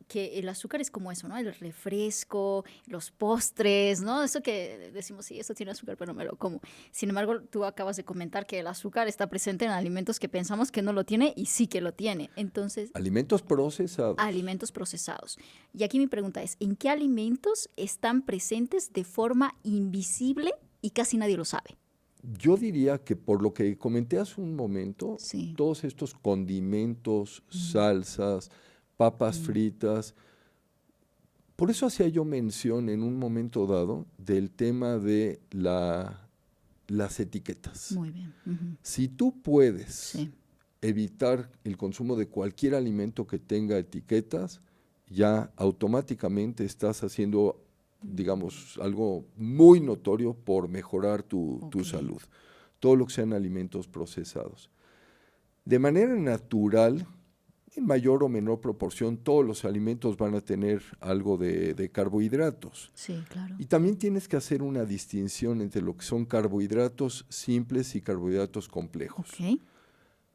S4: que el azúcar es como eso, ¿no? El refresco, los postres, ¿no? Eso que decimos, sí, eso tiene azúcar, pero no me lo como. Sin embargo, tú acabas de comentar que el azúcar está presente en alimentos que pensamos que no lo tiene y sí que lo tiene. Entonces,
S2: Alimentos procesados.
S4: alimentos procesados. Y aquí mi pregunta es, ¿en qué alimentos están presentes de forma invisible y casi nadie lo sabe?
S2: Yo diría que por lo que comenté hace un momento,
S4: Sí.
S2: todos estos condimentos, salsas, papas fritas, por eso hacía yo mención en un momento dado del tema de las etiquetas.
S4: Muy bien. Ujú.
S2: Si tú puedes
S4: Sí.
S2: evitar el consumo de cualquier alimento que tenga etiquetas, ya automáticamente estás haciendo, digamos, algo muy notorio por mejorar tu
S4: Ok.
S2: salud. Todo lo que sean alimentos procesados. De manera natural, en mayor o menor proporción, todos los alimentos van a tener algo de carbohidratos.
S4: Sí, claro.
S2: Y también tienes que hacer una distinción entre lo que son carbohidratos simples y carbohidratos complejos.
S4: Ok,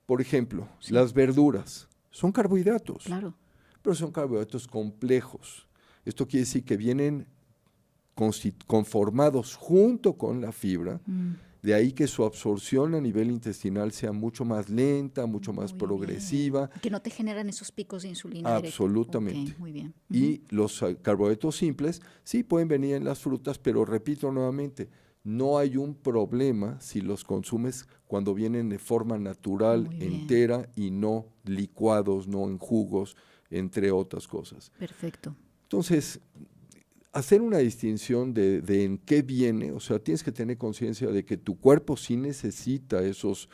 S2: Por ejemplo,
S4: Sí.
S2: las verduras son carbohidratos,
S4: claro.
S2: pero son carbohidratos complejos. Esto quiere decir que vienen conformados junto con la fibra, de ahí que su absorción a nivel intestinal sea mucho más lenta, mucho más
S4: Muy
S2: progresiva.
S4: bien. Que no te generan esos picos de insulina. directo.
S2: Absolutamente.
S4: Ok, muy bien.
S2: Y los carbohidratos simples sí pueden venir en las frutas, pero repito nuevamente, no hay un problema si los consumes cuando vienen de forma natural,
S4: Muy bien.
S2: entera y no licuados, no en jugos, entre otras cosas.
S4: Perfecto.
S2: Entonces, hacer una distinción de en qué viene, o sea, tienes que tener conciencia de que tu cuerpo sí necesita esos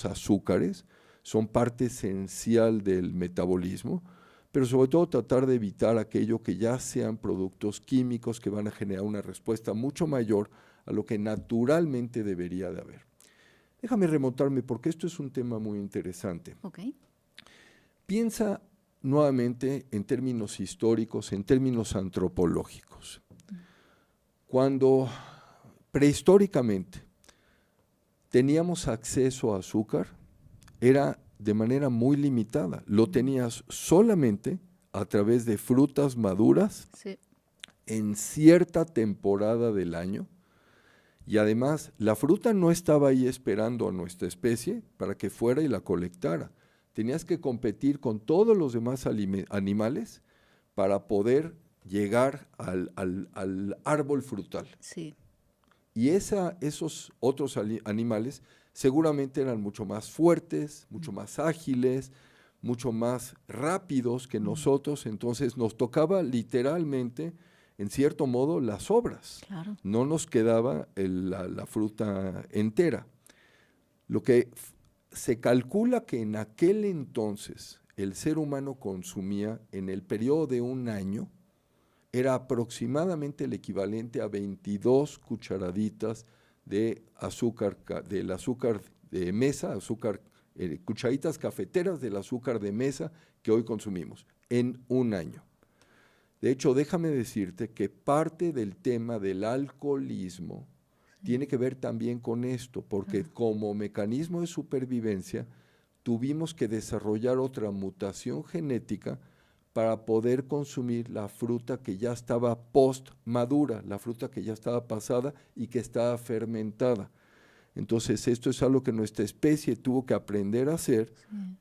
S2: azúcares, son parte esencial del metabolismo, pero sobre todo tratar de evitar aquello que ya sean productos químicos que van a generar una respuesta mucho mayor a lo que naturalmente debería de haber. Déjame remontarme porque esto es un tema muy interesante.
S4: Ok.
S2: Piensa nuevamente en términos históricos, en términos antropológicos. Cuando prehistóricamente teníamos acceso a azúcar, era de manera muy limitada. Lo tenías solamente a través de frutas maduras
S4: Sí.
S2: en cierta temporada del año. Y además, la fruta no estaba ahí esperando a nuestra especie para que fuera y la colectara. Tenías que competir con todos los demás animales para poder llegar al árbol frutal.
S4: Sí.
S2: Y esos otros animales seguramente eran mucho más fuertes, mucho más ágiles, mucho más rápidos que nosotros. Entonces nos tocaba literalmente, en cierto modo, las sobras.
S4: Claro.
S2: No nos quedaba la fruta entera. Lo que se calcula que en aquel entonces el ser humano consumía en el periodo de un año era aproximadamente el equivalente a 22 cucharaditas de azúcar, del azúcar de mesa, cucharitas cafeteras del azúcar de mesa que hoy consumimos en un año. De hecho, déjame decirte que parte del tema del alcoholismo tiene que ver también con esto, porque como mecanismo de supervivencia tuvimos que desarrollar otra mutación genética para poder consumir la fruta que ya estaba post-madura, la fruta que ya estaba pasada y que estaba fermentada. Entonces, esto es algo que nuestra especie tuvo que aprender a hacer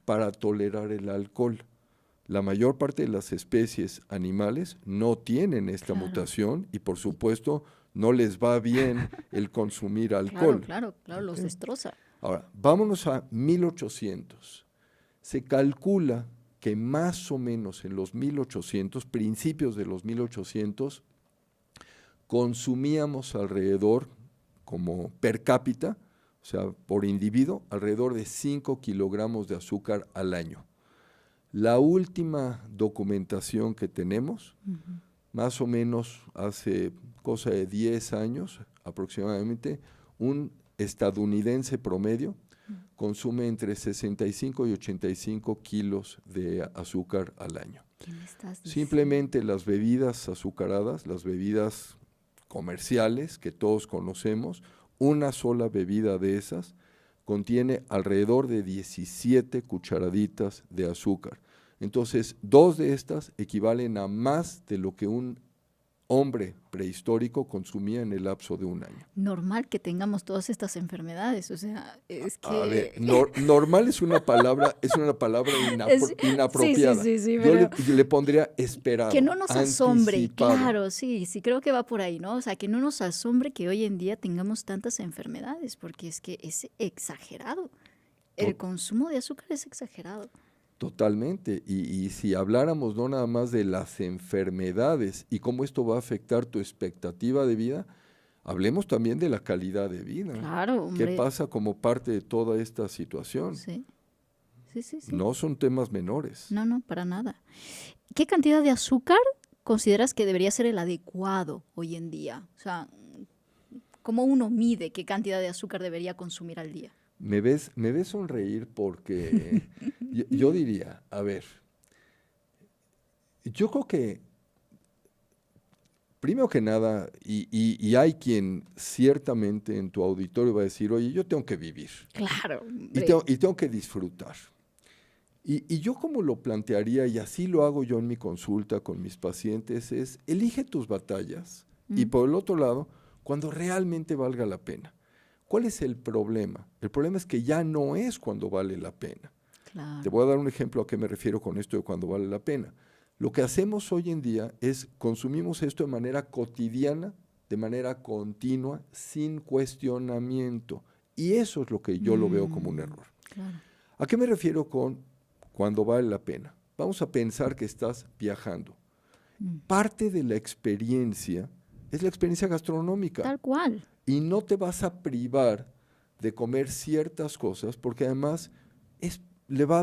S2: para tolerar el alcohol. La mayor parte de las especies animales no tienen esta mutación y, por supuesto, no les va bien el consumir alcohol.
S4: Claro, los destroza.
S2: Ahora, vámonos a 1800. Se calcula que más o menos en los 1800, principios de los 1800, consumíamos alrededor, como per cápita, o sea, por individuo, alrededor de 5 kilogramos de azúcar al año. La última documentación que tenemos, más o menos hace cosa de 10 años aproximadamente, un estadounidense promedio consume entre 65 y 85 kilos de azúcar al año.
S4: ¿Qué me estás diciendo?
S2: Simplemente las bebidas azucaradas, las bebidas comerciales que todos conocemos, una sola bebida de esas contiene alrededor de 17 cucharaditas de azúcar. Entonces, 2 de estas equivalen a más de lo que un hombre prehistórico consumía en el lapso de un año.
S4: Normal que tengamos todas estas enfermedades, o sea, es que...
S2: A ver, normal es una palabra inapropiada.
S4: Sí,
S2: Yo le pondría esperado,
S4: que no nos asombre,
S2: anticipado.
S4: claro, sí, creo que va por ahí, ¿no? O sea, que no nos asombre que hoy en día tengamos tantas enfermedades, porque es que es exagerado. El consumo de azúcar es exagerado.
S2: Totalmente, y si habláramos no nada más de las enfermedades y cómo esto va a afectar tu expectativa de vida, hablemos también de la calidad de vida.
S4: Claro, hombre.
S2: ¿Qué pasa como parte de toda esta situación?
S4: Sí.
S2: No son temas menores.
S4: No, para nada. ¿Qué cantidad de azúcar consideras que debería ser el adecuado hoy en día? O sea, ¿cómo uno mide qué cantidad de azúcar debería consumir al día?
S2: Me ves sonreír porque yo diría, a ver, yo creo que, primero que nada, y hay quien ciertamente en tu auditorio va a decir, oye, yo tengo que vivir.
S4: Claro.
S2: Y tengo que disfrutar. Y yo como lo plantearía, y así lo hago yo en mi consulta con mis pacientes, es elige tus batallas y por el otro lado, cuando realmente valga la pena. ¿Cuál es el problema? El problema es que ya no es cuando vale la pena.
S4: Claro.
S2: Te voy a dar un ejemplo a qué me refiero con esto de cuando vale la pena. Lo que hacemos hoy en día es consumimos esto de manera cotidiana, de manera continua, sin cuestionamiento. Y eso es lo que yo lo veo como un error.
S4: Claro.
S2: ¿A qué me refiero con cuando vale la pena? Vamos a pensar que estás viajando. Parte de la experiencia es la experiencia gastronómica.
S4: Tal cual.
S2: Y no te vas a privar de comer ciertas cosas porque además te va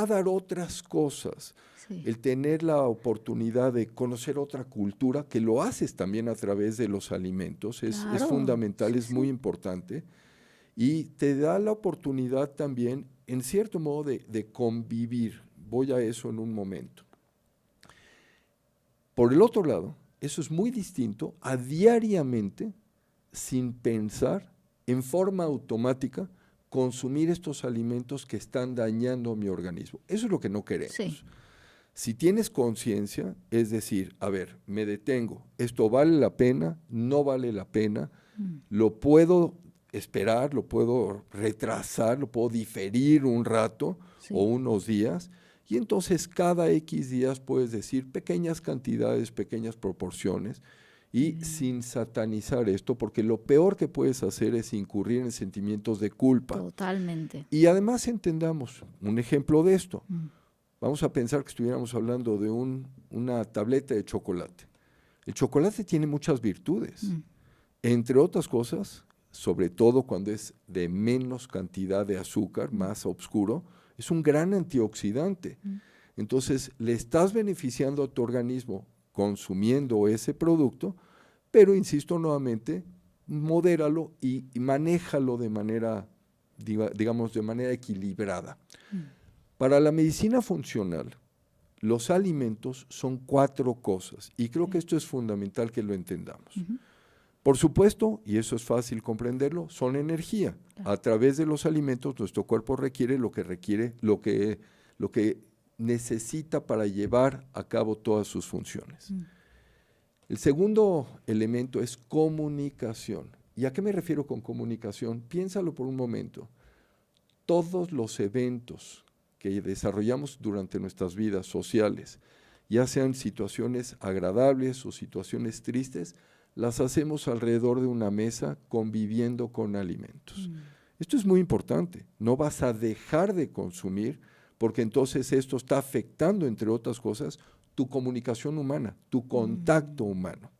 S2: a dar otras cosas.
S4: Sí.
S2: El tener la oportunidad de conocer otra cultura, que lo haces también a través de los alimentos, es fundamental, es muy importante. Y te da la oportunidad también, en cierto modo, de convivir. Voy a eso en un momento. Por el otro lado, eso es muy distinto a diariamente, sin pensar, en forma automática, consumir estos alimentos que están dañando mi organismo. Eso es lo que no queremos.
S4: Sí.
S2: Si tienes conciencia, es decir, a ver, me detengo, ¿esto vale la pena? ¿No vale la pena? ¿Lo puedo esperar? ¿Lo puedo retrasar? ¿Lo puedo diferir un rato o unos días? Y entonces cada X días puedes decir pequeñas cantidades, pequeñas proporciones, y sin satanizar esto, porque lo peor que puedes hacer es incurrir en sentimientos de culpa.
S4: Totalmente.
S2: Y además entendamos un ejemplo de esto. Vamos a pensar que estuviéramos hablando de una tableta de chocolate. El chocolate tiene muchas virtudes. Entre otras cosas, sobre todo cuando es de menos cantidad de azúcar, más oscuro, es un gran antioxidante. Entonces, le estás beneficiando a tu organismo consumiendo ese producto, pero, insisto nuevamente, modéralo y manéjalo de manera, digamos, de manera equilibrada. Para la medicina funcional, los alimentos son 4 cosas, y creo que esto es fundamental que lo entendamos. Por supuesto, y eso es fácil comprenderlo, son energía. A través de los alimentos, nuestro cuerpo requiere lo que necesita para llevar a cabo todas sus funciones. El segundo elemento es comunicación. ¿Y a qué me refiero con comunicación? Piénsalo por un momento. Todos los eventos que desarrollamos durante nuestras vidas sociales, ya sean situaciones agradables o situaciones tristes, las hacemos alrededor de una mesa conviviendo con alimentos. Esto es muy importante. No vas a dejar de consumir porque entonces esto está afectando, entre otras cosas, tu comunicación humana, tu contacto humano.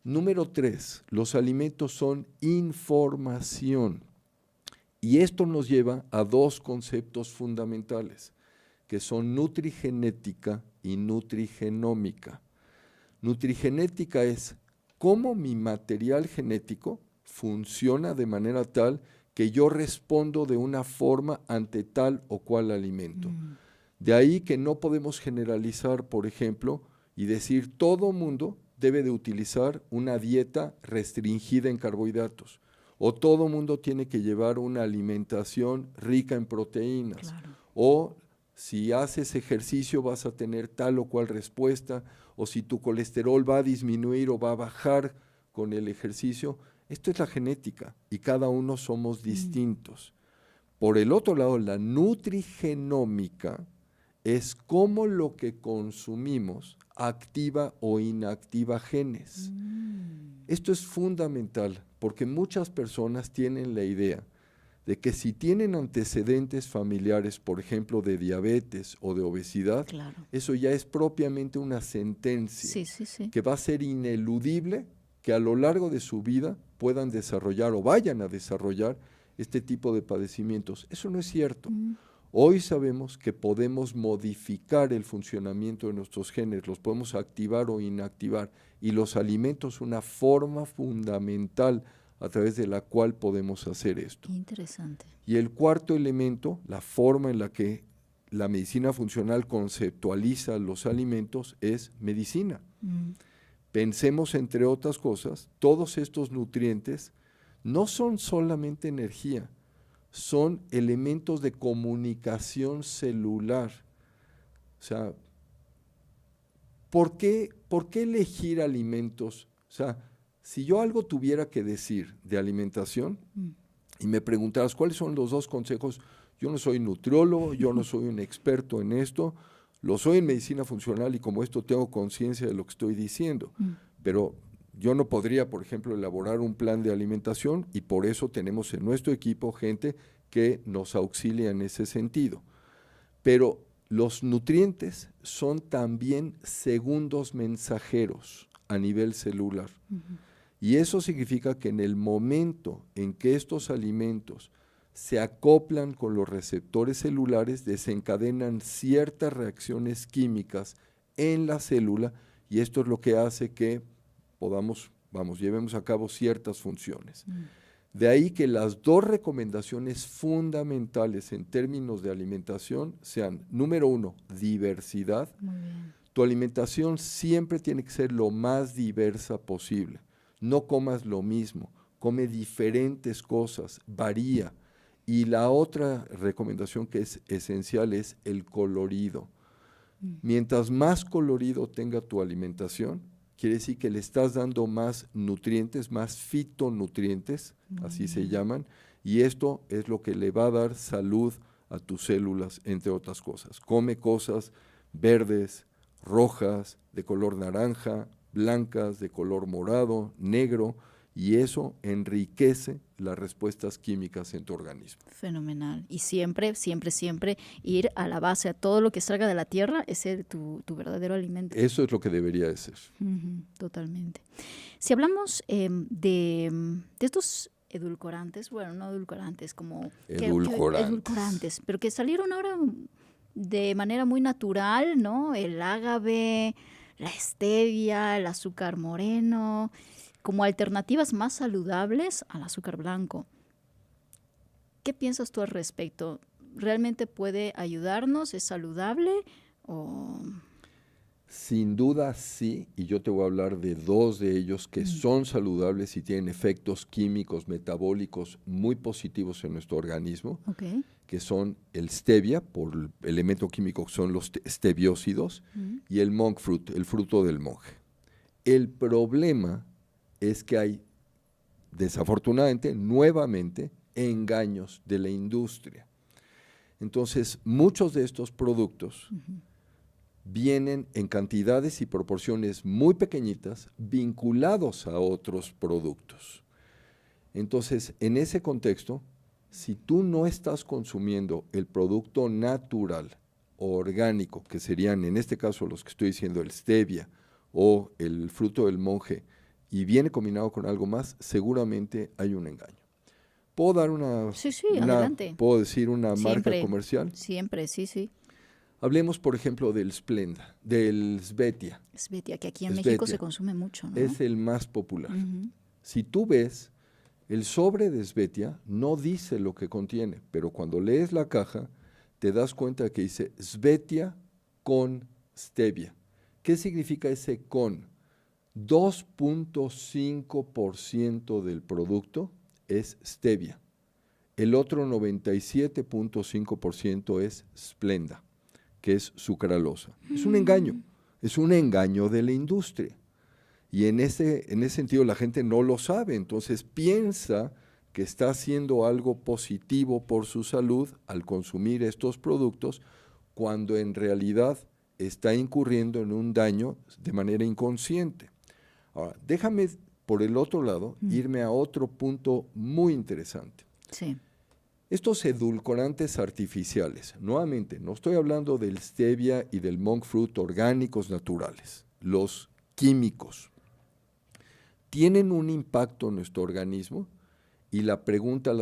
S2: Número 3, los alimentos son información. Y esto nos lleva a 2 conceptos fundamentales, que son nutrigenética y nutrigenómica. Nutrigenética es cómo mi material genético funciona de manera tal que yo respondo de una forma ante tal o cual alimento. De ahí que no podemos generalizar, por ejemplo, y decir todo mundo debe de utilizar una dieta restringida en carbohidratos, o todo mundo tiene que llevar una alimentación rica en proteínas, o si haces ejercicio vas a tener tal o cual respuesta, o si tu colesterol va a disminuir o va a bajar con el ejercicio. Esto es la genética y cada uno somos distintos. Por el otro lado, la nutrigenómica es cómo lo que consumimos activa o inactiva genes. Esto es fundamental porque muchas personas tienen la idea de que si tienen antecedentes familiares, por ejemplo, de diabetes o de obesidad, eso ya es propiamente una sentencia que va a ser ineludible, que a lo largo de su vida puedan desarrollar o vayan a desarrollar este tipo de padecimientos. Eso no es cierto. Hoy sabemos que podemos modificar el funcionamiento de nuestros genes, los podemos activar o inactivar, y los alimentos una forma fundamental a través de la cual podemos hacer esto.
S4: Qué interesante.
S2: Y el cuarto elemento, la forma en la que la medicina funcional conceptualiza los alimentos, es medicina. Pensemos, entre otras cosas, todos estos nutrientes no son solamente energía, son elementos de comunicación celular. O sea, ¿por qué elegir alimentos? O sea, si yo algo tuviera que decir de alimentación y me preguntaras cuáles son los 2 consejos, yo no soy nutriólogo, yo no soy un experto en esto, lo soy en medicina funcional y como esto tengo conciencia de lo que estoy diciendo, pero yo no podría, por ejemplo, elaborar un plan de alimentación y por eso tenemos en nuestro equipo gente que nos auxilia en ese sentido. Pero los nutrientes son también segundos mensajeros a nivel celular. Y eso significa que en el momento en que estos alimentos se acoplan con los receptores celulares, desencadenan ciertas reacciones químicas en la célula y esto es lo que hace que llevemos a cabo ciertas funciones. De ahí que las 2 recomendaciones fundamentales en términos de alimentación sean, número 1, diversidad. Tu alimentación siempre tiene que ser lo más diversa posible. No comas lo mismo, come diferentes cosas, varía. Y la otra recomendación que es esencial es el colorido. Mientras más colorido tenga tu alimentación, quiere decir que le estás dando más nutrientes, más fitonutrientes, así se llaman, y esto es lo que le va a dar salud a tus células, entre otras cosas. Come cosas verdes, rojas, de color naranja, blancas, de color morado, negro, y eso enriquece las respuestas químicas en tu organismo.
S4: Fenomenal. Y siempre, siempre, siempre ir a la base, a todo lo que salga de la tierra, ese es tu verdadero alimento.
S2: Eso es lo que debería de ser.
S4: Totalmente. Si hablamos de estos edulcorantes, bueno, no edulcorantes, como... edulcorantes, pero que salieron ahora de manera muy natural, ¿no? El agave, la stevia, el azúcar moreno, como alternativas más saludables al azúcar blanco. ¿Qué piensas tú al respecto? ¿Realmente puede ayudarnos? ¿Es saludable? ¿O...?
S2: Sin duda sí, y yo te voy a hablar de dos de ellos que son saludables y tienen efectos químicos, metabólicos muy positivos en nuestro organismo, que son el stevia, por el elemento químico que son los steviósidos, y el monk fruit, el fruto del monje. El problema es que hay, desafortunadamente, nuevamente, engaños de la industria. Entonces, muchos de estos productos vienen en cantidades y proporciones muy pequeñitas, vinculados a otros productos. Entonces, en ese contexto, si tú no estás consumiendo el producto natural o orgánico, que serían en este caso los que estoy diciendo, el stevia o el fruto del monje, y viene combinado con algo más, seguramente hay un engaño. ¿Puedo dar
S4: adelante.
S2: ¿Puedo decir una marca comercial?
S4: Siempre, sí.
S2: Hablemos, por ejemplo, del Splenda, del Svetia.
S4: Svetia, que aquí en México se consume mucho, ¿no?
S2: Es el más popular. Si tú ves, el sobre de Svetia no dice lo que contiene, pero cuando lees la caja, te das cuenta que dice Svetia con stevia. ¿Qué significa ese con? 2.5% del producto es stevia. El otro 97.5% es Splenda, que es sucralosa. Es un engaño de la industria. Y en ese sentido la gente no lo sabe, entonces piensa que está haciendo algo positivo por su salud al consumir estos productos, cuando en realidad está incurriendo en un daño de manera inconsciente. Ahora, déjame por el otro lado irme a otro punto muy interesante.
S4: Sí.
S2: Estos edulcorantes artificiales, nuevamente, no estoy hablando del stevia y del monk fruit orgánicos naturales, los químicos, tienen un impacto en nuestro organismo, y la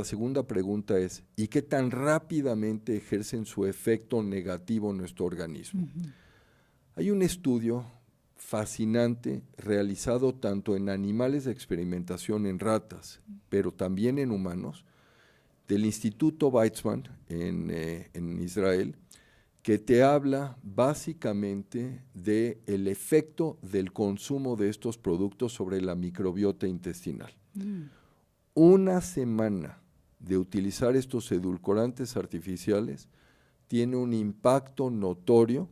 S2: segunda pregunta es, ¿y qué tan rápidamente ejercen su efecto negativo en nuestro organismo? Hay un estudio fascinante realizado tanto en animales de experimentación en ratas, pero también en humanos, del Instituto Weizmann en Israel, que te habla básicamente del efecto del consumo de estos productos sobre la microbiota intestinal. Una semana de utilizar estos edulcorantes artificiales tiene un impacto notorio,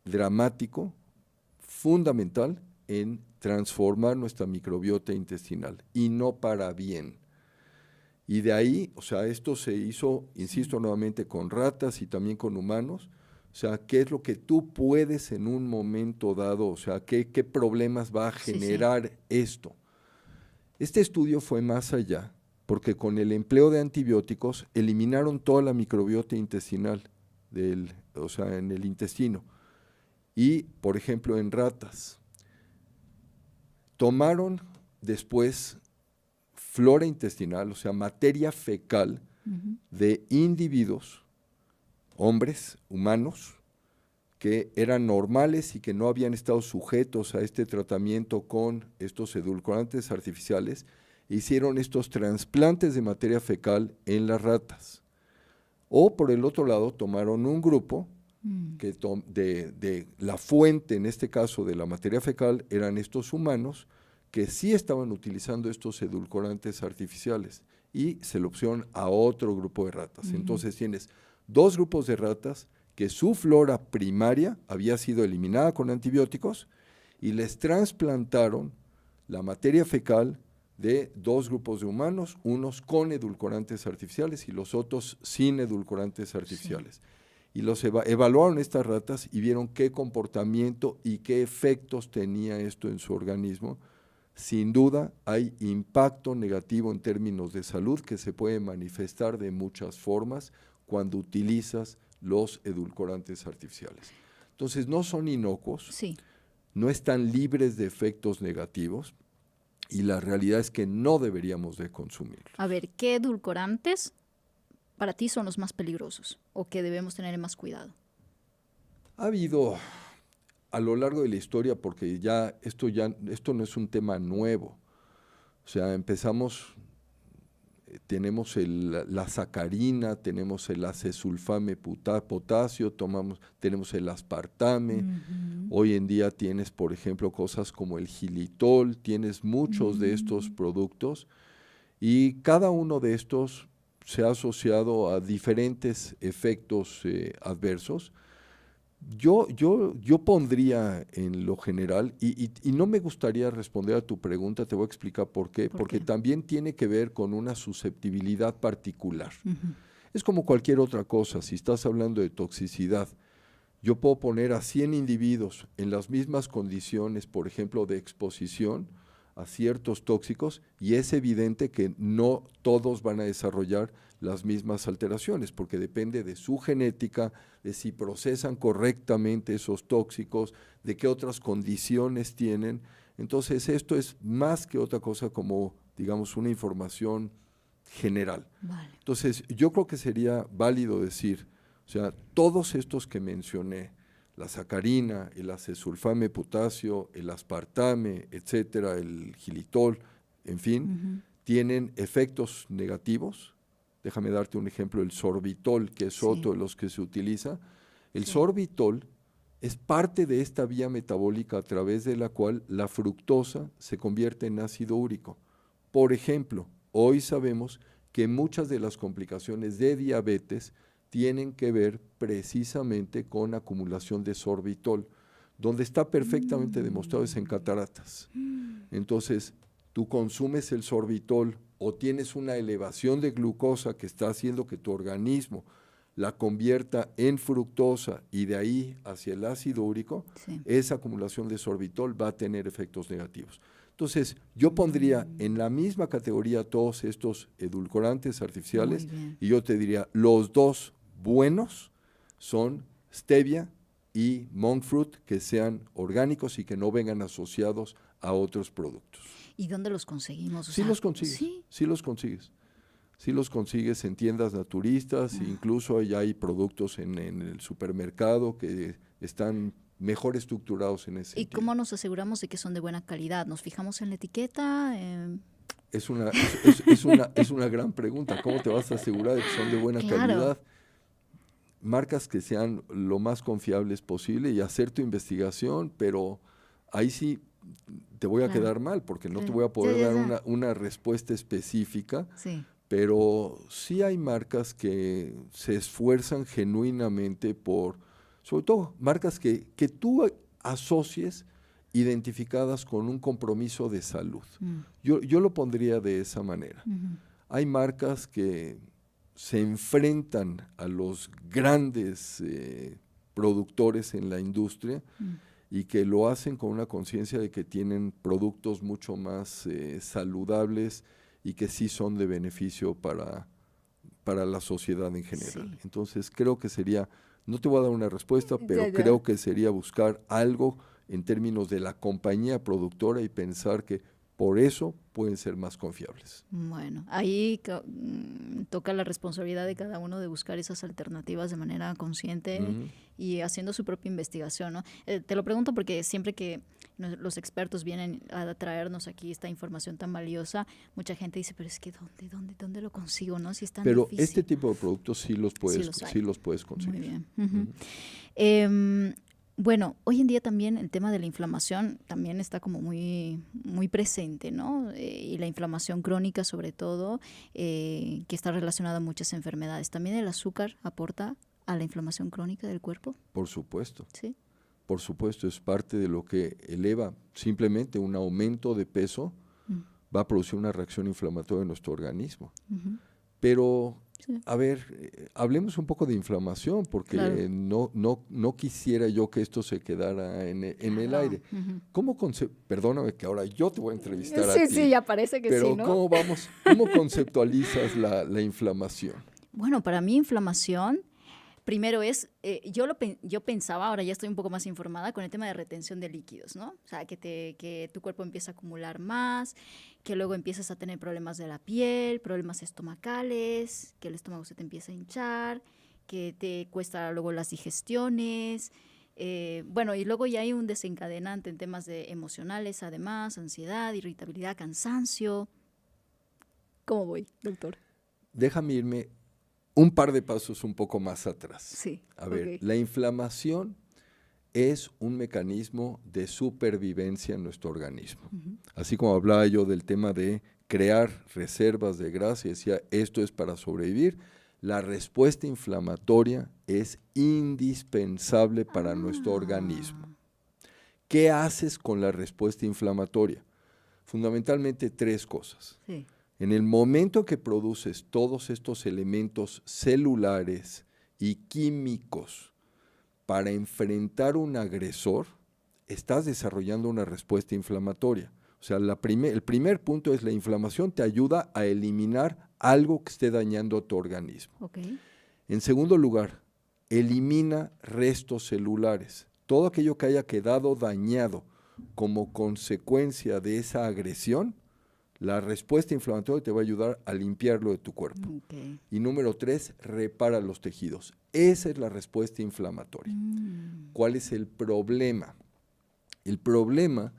S2: dramático, fundamental en transformar nuestra microbiota intestinal, y no para bien. Y de ahí, o sea, esto se hizo, insisto nuevamente, con ratas y también con humanos. O sea, ¿qué es lo que tú puedes en un momento dado? O sea, ¿qué problemas va a generar esto? Este estudio fue más allá, porque con el empleo de antibióticos eliminaron toda la microbiota intestinal, o sea, en el intestino. Y, por ejemplo, en ratas, tomaron después flora intestinal, o sea, materia fecal de individuos, hombres, humanos, que eran normales y que no habían estado sujetos a este tratamiento con estos edulcorantes artificiales, e hicieron estos trasplantes de materia fecal en las ratas. O, por el otro lado, tomaron un grupo que de la fuente, en este caso de la materia fecal, eran estos humanos que sí estaban utilizando estos edulcorantes artificiales, y se lo pusieron a otro grupo de ratas. Entonces tienes 2 grupos de ratas que su flora primaria había sido eliminada con antibióticos y les trasplantaron la materia fecal de 2 grupos de humanos, unos con edulcorantes artificiales y los otros sin edulcorantes artificiales. Y los evaluaron estas ratas y vieron qué comportamiento y qué efectos tenía esto en su organismo. Sin duda hay impacto negativo en términos de salud que se puede manifestar de muchas formas cuando utilizas los edulcorantes artificiales. Entonces no son inocuos, no están libres de efectos negativos y la realidad es que no deberíamos de consumirlos.
S4: A ver, ¿qué edulcorantes para ti son los más peligrosos o que debemos tener más cuidado?
S2: Ha habido a lo largo de la historia, porque esto no es un tema nuevo, o sea, tenemos la sacarina, tenemos el acesulfame potasio, tenemos el aspartame, hoy en día tienes, por ejemplo, cosas como el xilitol, tienes muchos de estos productos y cada uno de estos se ha asociado a diferentes efectos adversos. Yo pondría en lo general, y no me gustaría responder a tu pregunta, te voy a explicar por qué, porque también tiene que ver con una susceptibilidad particular. Es como cualquier otra cosa, si estás hablando de toxicidad, yo puedo poner a 100 individuos en las mismas condiciones, por ejemplo, de exposición a ciertos tóxicos, y es evidente que no todos van a desarrollar las mismas alteraciones, porque depende de su genética, de si procesan correctamente esos tóxicos, de qué otras condiciones tienen. Entonces esto es más que otra cosa como, digamos, una información general. Vale. Entonces yo creo que sería válido decir, o sea, todos estos que mencioné, la sacarina, el acesulfame potasio, el aspartame, etcétera, el xilitol, en fin, tienen efectos negativos. Déjame darte un ejemplo, el sorbitol, que es otro de los que se utiliza. El sorbitol es parte de esta vía metabólica a través de la cual la fructosa se convierte en ácido úrico. Por ejemplo, hoy sabemos que muchas de las complicaciones de diabetes tienen que ver precisamente con acumulación de sorbitol, donde está perfectamente demostrado es en cataratas. Entonces, tú consumes el sorbitol o tienes una elevación de glucosa que está haciendo que tu organismo la convierta en fructosa y de ahí hacia el ácido úrico, esa acumulación de sorbitol va a tener efectos negativos. Entonces, yo pondría en la misma categoría todos estos edulcorantes artificiales y yo te diría, los 2 buenos son stevia y monk fruit, que sean orgánicos y que no vengan asociados a otros productos.
S4: ¿Y dónde los conseguimos?
S2: Sí los consigues, sí los consigues. Sí los consigues en tiendas naturistas, incluso ya hay productos en el supermercado que están mejor estructurados en ese sentido.
S4: ¿Y cómo nos aseguramos de que son de buena calidad? ¿Nos fijamos en la etiqueta?
S2: Es una gran pregunta. ¿Cómo te vas a asegurar de que son de buena calidad? Marcas que sean lo más confiables posible y hacer tu investigación, pero ahí sí te voy a quedar mal porque no te voy a poder dar una respuesta específica, pero sí hay marcas que se esfuerzan genuinamente sobre todo marcas que tú asocies identificadas con un compromiso de salud. Yo lo pondría de esa manera. Hay marcas que se enfrentan a los grandes productores en la industria y que lo hacen con una conciencia de que tienen productos mucho más saludables y que sí son de beneficio para la sociedad en general. Entonces creo que sería, no te voy a dar una respuesta, pero creo que sería buscar algo en términos de la compañía productora y pensar que por eso pueden ser más confiables.
S4: Bueno, ahí toca la responsabilidad de cada uno de buscar esas alternativas de manera consciente y haciendo su propia investigación, ¿no? Te lo pregunto porque siempre que los expertos vienen a traernos aquí esta información tan valiosa, mucha gente dice, pero es que ¿dónde lo consigo, no? Si es tan difícil.
S2: Este tipo de productos sí los puedes conseguir.
S4: Muy bien. Bueno, hoy en día también el tema de la inflamación también está como muy, muy presente, ¿no? Y la inflamación crónica sobre todo, que está relacionada a muchas enfermedades. ¿También el azúcar aporta a la inflamación crónica del cuerpo?
S2: Por supuesto.
S4: Sí.
S2: Por supuesto, es parte de lo que eleva. Simplemente un aumento de peso va a producir una reacción inflamatoria en nuestro organismo. Pero,
S4: Sí.
S2: a ver, hablemos un poco de inflamación, porque
S4: Claro.
S2: no quisiera yo que esto se quedara en el
S4: Claro.
S2: aire. Perdóname que ahora yo te voy a entrevistar a
S4: Sí,
S2: ti,
S4: sí, ya parece que
S2: pero
S4: sí, ¿no?
S2: ¿cómo conceptualizas la inflamación?
S4: Bueno, para mí inflamación, primero es, yo pensaba, ahora ya estoy un poco más informada con el tema de retención de líquidos, ¿no? O sea, que tu cuerpo empieza a acumular más, que luego empiezas a tener problemas de la piel, problemas estomacales, que el estómago se te empieza a hinchar, que te cuesta luego las digestiones. Bueno, y luego ya hay un desencadenante en temas de emocionales, además, ansiedad, irritabilidad, cansancio. ¿Cómo voy, doctor?
S2: Déjame irme un par de pasos un poco más atrás.
S4: Sí.
S2: A ver,
S4: Ok.
S2: la inflamación es un mecanismo de supervivencia en nuestro organismo. Así como hablaba yo del tema de crear reservas de grasa y decía, esto es para sobrevivir, la respuesta inflamatoria es indispensable para nuestro organismo. ¿Qué haces con la respuesta inflamatoria? Fundamentalmente tres cosas.
S4: Sí.
S2: En el momento que produces todos estos elementos celulares y químicos para enfrentar un agresor, estás desarrollando una respuesta inflamatoria. O sea, el primer punto es la inflamación te ayuda a eliminar algo que esté dañando a tu organismo.
S4: Okay.
S2: En segundo lugar, elimina restos celulares. Todo aquello que haya quedado dañado como consecuencia de esa agresión, la respuesta inflamatoria te va a ayudar a limpiarlo de tu cuerpo.
S4: Okay.
S2: Y número 3, repara los tejidos. Esa es la respuesta inflamatoria. ¿Cuál es el problema? El problema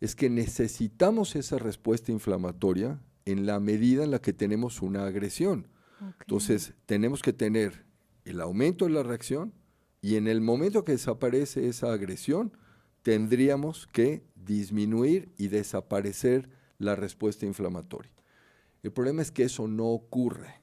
S2: es que necesitamos esa respuesta inflamatoria en la medida en la que tenemos una agresión.
S4: Okay.
S2: Entonces, tenemos que tener el aumento de la reacción y en el momento que desaparece esa agresión, tendríamos que disminuir y desaparecer la respuesta inflamatoria. El problema es que eso no ocurre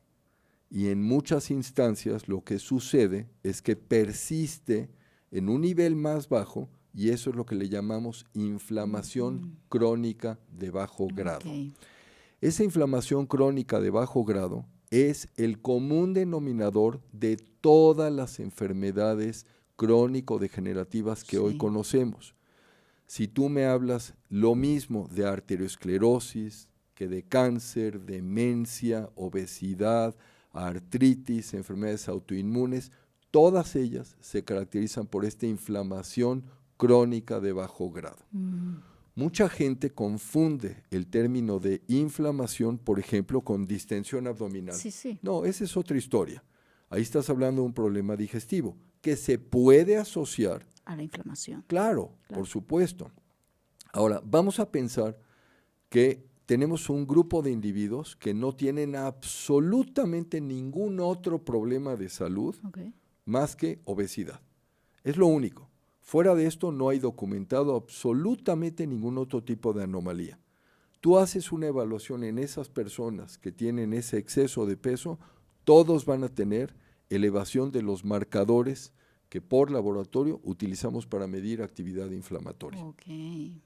S2: y en muchas instancias lo que sucede es que persiste en un nivel más bajo y eso es lo que le llamamos inflamación crónica de bajo grado.
S4: Okay.
S2: Esa inflamación crónica de bajo grado es el común denominador de todas las enfermedades crónico-degenerativas que hoy conocemos. Si tú me hablas lo mismo de arteriosclerosis, que de cáncer, demencia, obesidad, artritis, enfermedades autoinmunes, todas ellas se caracterizan por esta inflamación crónica de bajo grado. Mucha gente confunde el término de inflamación, por ejemplo, con distensión abdominal.
S4: Sí, sí.
S2: No, esa es otra historia. Ahí estás hablando de un problema digestivo que se puede asociar
S4: a la inflamación.
S2: Claro, por supuesto. Ahora, vamos a pensar que tenemos un grupo de individuos que no tienen absolutamente ningún otro problema de salud más que obesidad. Es lo único. Fuera de esto no hay documentado absolutamente ningún otro tipo de anomalía. Tú haces una evaluación en esas personas que tienen ese exceso de peso, todos van a tener elevación de los marcadores que por laboratorio utilizamos para medir actividad inflamatoria.
S4: Okay.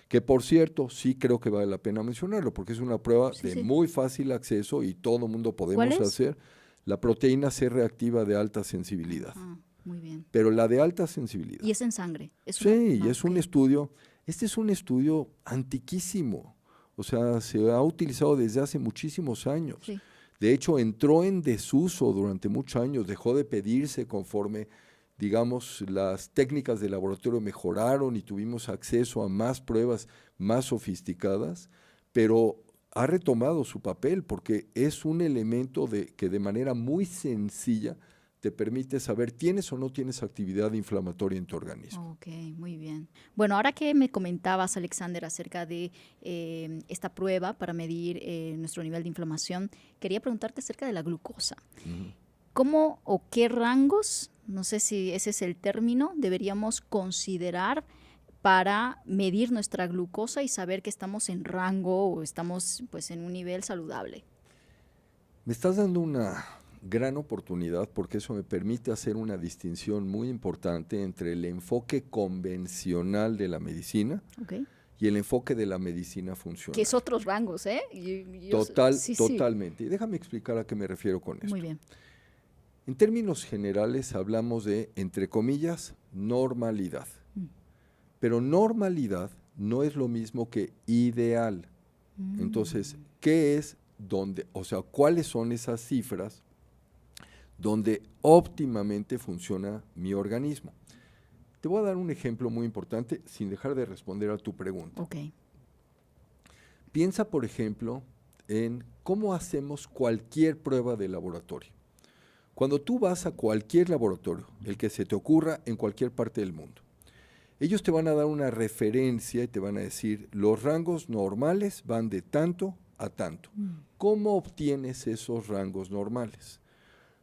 S2: Que por cierto, sí creo que vale la pena mencionarlo, porque es una prueba de muy fácil acceso y todo mundo podemos hacer. La proteína C reactiva de alta sensibilidad.
S4: Muy bien.
S2: Pero la de alta sensibilidad.
S4: ¿Y es en sangre?
S2: Sí, y es un estudio, este es un estudio antiquísimo, o sea, se ha utilizado desde hace muchísimos años.
S4: Sí.
S2: De hecho, entró en desuso durante muchos años, dejó de pedirse conforme, digamos, las técnicas de laboratorio mejoraron y tuvimos acceso a más pruebas más sofisticadas, pero ha retomado su papel porque es un elemento que de manera muy sencilla te permite saber tienes o no tienes actividad inflamatoria en tu organismo.
S4: Ok, muy bien. Bueno, ahora que me comentabas, Alexander, acerca de esta prueba para medir nuestro nivel de inflamación, quería preguntarte acerca de la glucosa. ¿Cómo o qué rangos No sé si ese es el término, deberíamos considerar para medir nuestra glucosa y saber que estamos en rango o estamos pues en un nivel saludable.
S2: Me estás dando una gran oportunidad porque eso me permite hacer una distinción muy importante entre el enfoque convencional de la medicina y el enfoque de la medicina funcional.
S4: Que es otros rangos, ¿eh?
S2: Totalmente. Y déjame explicar a qué me refiero con esto.
S4: Muy bien.
S2: En términos generales hablamos de, entre comillas, normalidad. Pero normalidad no es lo mismo que ideal. Entonces, ¿qué es donde, o sea, cuáles son esas cifras donde óptimamente funciona mi organismo? Te voy a dar un ejemplo muy importante sin dejar de responder a tu pregunta.
S4: Okay.
S2: Piensa, por ejemplo, en cómo hacemos cualquier prueba de laboratorio. Cuando tú vas a cualquier laboratorio, el que se te ocurra en cualquier parte del mundo, ellos te van a dar una referencia y te van a decir, los rangos normales van de tanto a tanto. ¿Cómo obtienes esos rangos normales?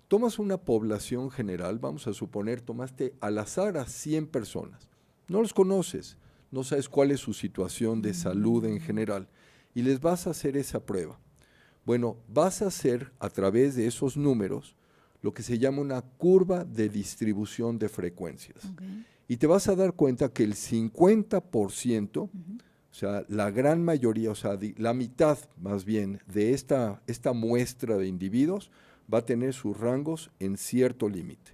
S2: Tomas una población general, vamos a suponer, tomaste al azar a 100 personas. No los conoces, no sabes cuál es su situación de salud en general y les vas a hacer esa prueba. Bueno, vas a hacer a través de esos números lo que se llama una curva de distribución de frecuencias. Y te vas a dar cuenta que el 50%, o sea, la gran mayoría, o sea, la mitad más bien de esta muestra de individuos va a tener sus rangos en cierto límite.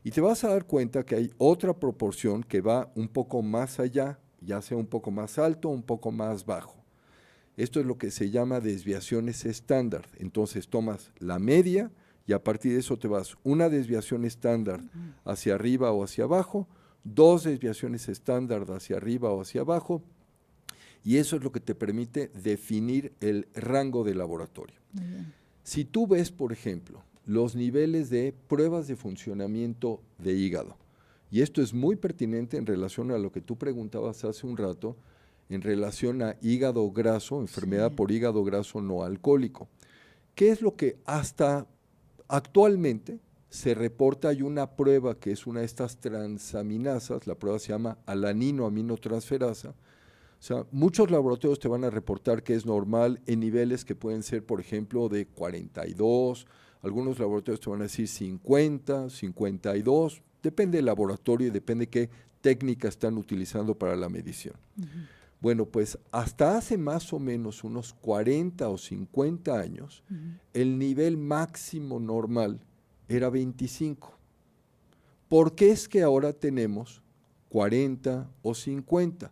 S2: Y te vas a dar cuenta que hay otra proporción que va un poco más allá, ya sea un poco más alto o un poco más bajo. Esto es lo que se llama desviaciones estándar. Entonces tomas la media y a partir de eso te vas una desviación estándar hacia arriba o hacia abajo, dos desviaciones estándar hacia arriba o hacia abajo, y eso es lo que te permite definir el rango de laboratorio. Si tú ves, por ejemplo, los niveles de pruebas de funcionamiento de hígado, y esto es muy pertinente en relación a lo que tú preguntabas hace un rato, en relación a hígado graso, enfermedad por hígado graso no alcohólico. ¿Qué es lo que hasta actualmente se reporta? Hay una prueba que es una de estas transaminasas, la prueba se llama alanino-aminotransferasa. O sea, muchos laboratorios te van a reportar que es normal en niveles que pueden ser, por ejemplo, de 42, algunos laboratorios te van a decir 50, 52, depende del laboratorio y depende qué técnica están utilizando para la medición. Bueno, pues hasta hace más o menos unos 40 o 50 años, el nivel máximo normal era 25. ¿Por qué es que ahora tenemos 40 o 50?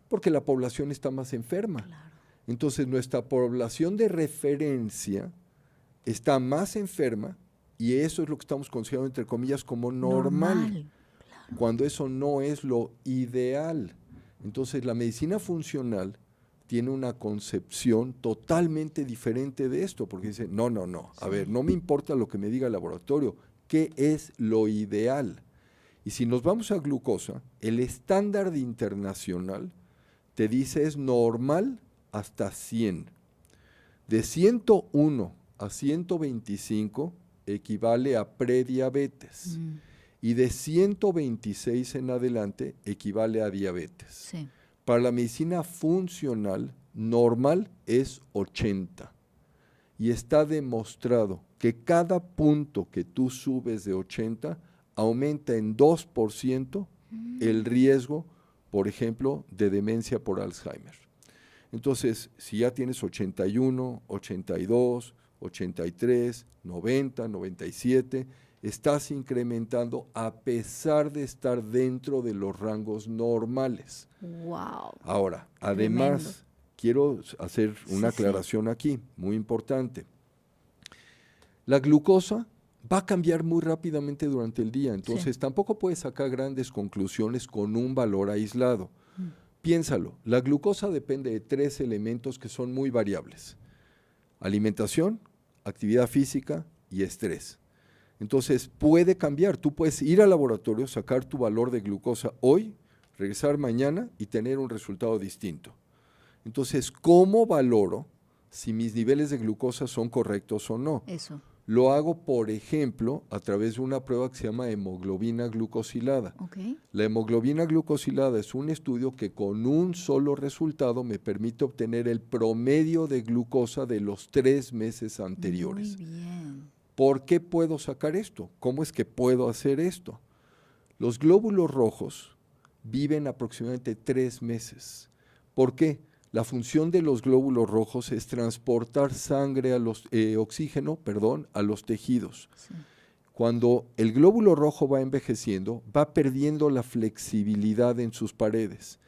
S2: Porque la población está más enferma. Claro. Entonces nuestra población de referencia está más enferma y eso es lo que estamos considerando, entre comillas, como normal. Claro. Cuando eso no es lo ideal. Entonces la medicina funcional tiene una concepción totalmente diferente de esto, porque dice, no, a ver, no me importa lo que me diga el laboratorio, ¿qué es lo ideal? Y si nos vamos a glucosa, el estándar internacional te dice es normal hasta 100. De 101 a 125 equivale a prediabetes. Y de 126 en adelante equivale a diabetes. Sí. Para la medicina funcional, normal es 80. Y está demostrado que cada punto que tú subes de 80 aumenta en 2% el riesgo, por ejemplo, de demencia por Alzheimer. Entonces, si ya tienes 81, 82, 83, 90, 97, estás incrementando a pesar de estar dentro de los rangos normales.
S4: Wow.
S2: Ahora, además, quiero hacer una aclaración aquí, muy importante. La glucosa va a cambiar muy rápidamente durante el día, entonces tampoco puedes sacar grandes conclusiones con un valor aislado. Piénsalo, la glucosa depende de 3 elementos que son muy variables: alimentación, actividad física y estrés. Entonces puede cambiar, tú puedes ir al laboratorio, sacar tu valor de glucosa hoy, regresar mañana y tener un resultado distinto. Entonces, ¿cómo valoro si mis niveles de glucosa son correctos o no?
S4: Eso.
S2: Lo hago, por ejemplo, a través de una prueba que se llama hemoglobina glucosilada.
S4: Okay.
S2: La hemoglobina glucosilada es un estudio que con un solo resultado me permite obtener el promedio de glucosa de los 3 meses anteriores.
S4: Muy bien.
S2: ¿Por qué puedo sacar esto? ¿Cómo es que puedo hacer esto? Los glóbulos rojos viven aproximadamente 3 meses. ¿Por qué? La función de los glóbulos rojos es transportar sangre a los oxígeno, a los tejidos.
S4: Sí.
S2: Cuando el glóbulo rojo va envejeciendo, va perdiendo la flexibilidad en sus paredes.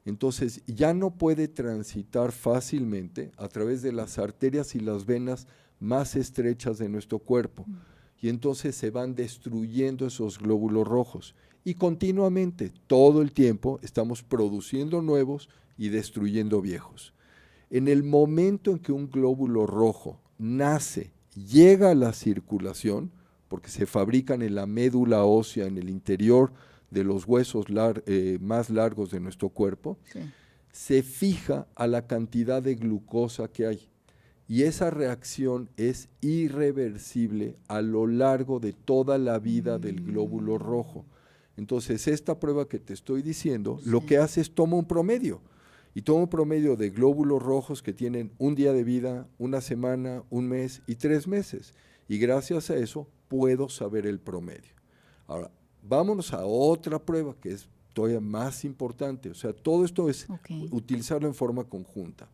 S2: Entonces ya no puede transitar fácilmente a través de las arterias y las venas más estrechas de nuestro cuerpo. Y entonces se van destruyendo esos glóbulos rojos. Y continuamente, todo el tiempo, estamos produciendo nuevos y destruyendo viejos. En el momento en que un glóbulo rojo nace, llega a la circulación, porque se fabrican en la médula ósea, en el interior de los huesos más largos de nuestro cuerpo,
S4: Sí.
S2: se fija a la cantidad de glucosa que hay. Y esa reacción es irreversible a lo largo de toda la vida del glóbulo rojo. Entonces, esta prueba que te estoy diciendo, lo que hace es toma un promedio. Y toma un promedio de glóbulos rojos que tienen un día de vida, una semana, un mes y 3 meses. Y gracias a eso puedo saber el promedio. Ahora, vámonos a otra prueba que es todavía más importante. O sea, todo esto es utilizarlo en forma conjunta.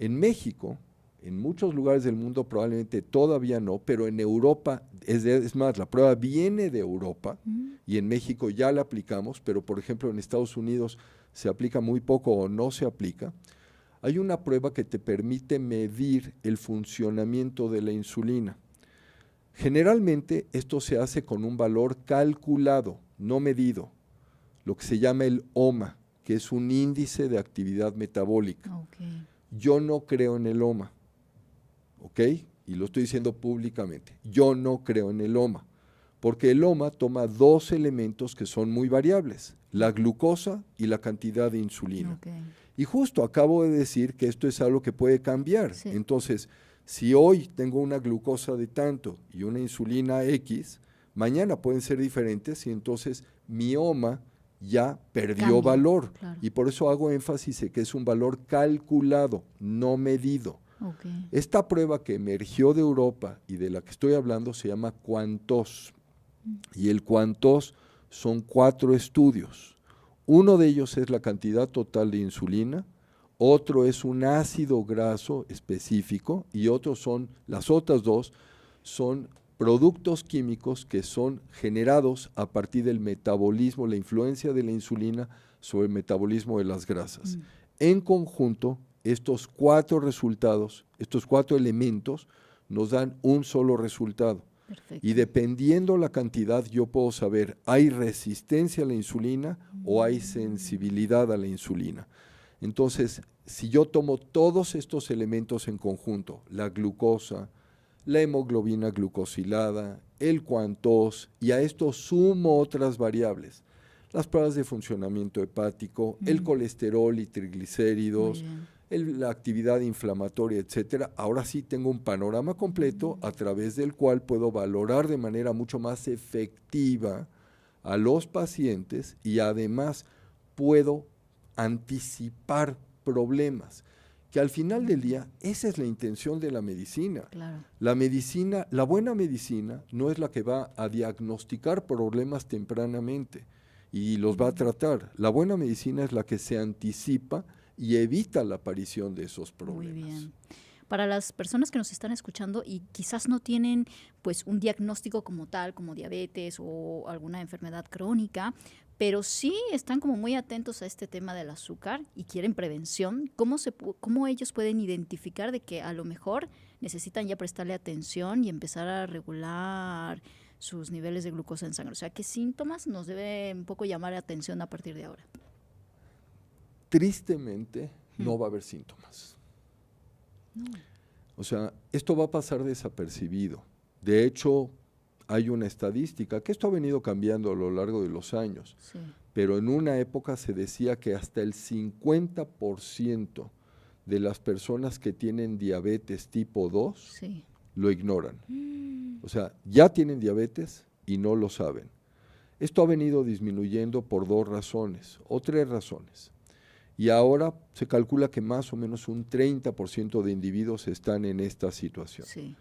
S2: En México, en muchos lugares del mundo probablemente todavía no, pero en Europa, es más, la prueba viene de Europa y en México ya la aplicamos, pero por ejemplo en Estados Unidos se aplica muy poco o no se aplica. Hay una prueba que te permite medir el funcionamiento de la insulina. Generalmente esto se hace con un valor calculado, no medido, lo que se llama el OMA, que es un índice de actividad metabólica. Yo no creo en el OMA, ¿ok? Y lo estoy diciendo públicamente. Yo no creo en el OMA, porque el OMA toma 2 elementos que son muy variables, la glucosa y la cantidad de insulina. Y justo acabo de decir que esto es algo que puede cambiar. Sí. Entonces, si hoy tengo una glucosa de tanto y una insulina X, mañana pueden ser diferentes y entonces mi OMA ya perdió valor. Claro. Y por eso hago énfasis en que es un valor calculado, no medido. Esta prueba que emergió de Europa y de la que estoy hablando se llama Quantos. Y el Quantos son 4 estudios. Uno de ellos es la cantidad total de insulina, otro es un ácido graso específico y las otras 2 son productos químicos que son generados a partir del metabolismo, la influencia de la insulina sobre el metabolismo de las grasas. En conjunto, estos 4 resultados, estos 4 elementos nos dan un solo resultado. Perfecto. Y dependiendo la cantidad yo puedo saber, ¿hay resistencia a la insulina o hay sensibilidad a la insulina? Entonces, si yo tomo todos estos elementos en conjunto, la glucosa, la hemoglobina glucosilada, el Quantos, y a esto sumo otras variables, las pruebas de funcionamiento hepático, el colesterol y triglicéridos, la actividad inflamatoria, etcétera, ahora sí tengo un panorama completo a través del cual puedo valorar de manera mucho más efectiva a los pacientes y además puedo anticipar problemas, que al final del día esa es la intención de la medicina. Claro. La buena medicina no es la que va a diagnosticar problemas tempranamente y los va a tratar. La buena medicina es la que se anticipa y evita la aparición de esos problemas.
S4: Muy bien. Para las personas que nos están escuchando y quizás no tienen pues un diagnóstico como tal, como diabetes o alguna enfermedad crónica, pero sí están como muy atentos a este tema del azúcar y quieren prevención, ¿cómo ellos pueden identificar de que a lo mejor necesitan ya prestarle atención y empezar a regular sus niveles de glucosa en sangre? O sea, ¿qué síntomas nos debe un poco llamar la atención a partir de ahora?
S2: Tristemente, no va a haber síntomas. No. O sea, esto va a pasar desapercibido. De hecho, hay una estadística, que esto ha venido cambiando a lo largo de los años, pero en una época se decía que hasta el 50% de las personas que tienen diabetes tipo 2 lo ignoran. O sea, ya tienen diabetes y no lo saben. Esto ha venido disminuyendo por 2 razones o 3 razones. Y ahora se calcula que más o menos un 30% de individuos están en esta situación.
S4: Sí.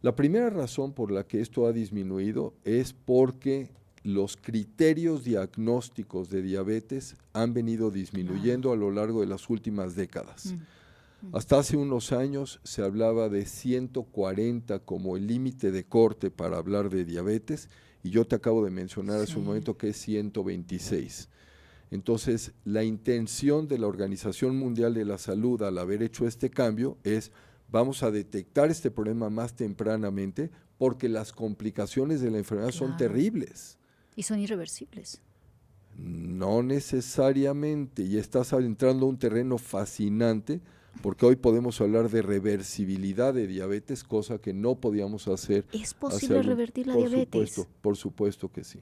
S2: La primera razón por la que esto ha disminuido es porque los criterios diagnósticos de diabetes han venido disminuyendo a lo largo de las últimas décadas. Hasta hace unos años se hablaba de 140 como el límite de corte para hablar de diabetes, y yo te acabo de mencionar hace un momento que es 126. Entonces, la intención de la Organización Mundial de la Salud al haber hecho este cambio es: vamos a detectar este problema más tempranamente, porque las complicaciones de la enfermedad son terribles.
S4: Y son irreversibles.
S2: No necesariamente, y estás entrando a un terreno fascinante, porque hoy podemos hablar de reversibilidad de diabetes, cosa que no podíamos hacer.
S4: ¿Es posible revertir la diabetes?
S2: Por supuesto que sí.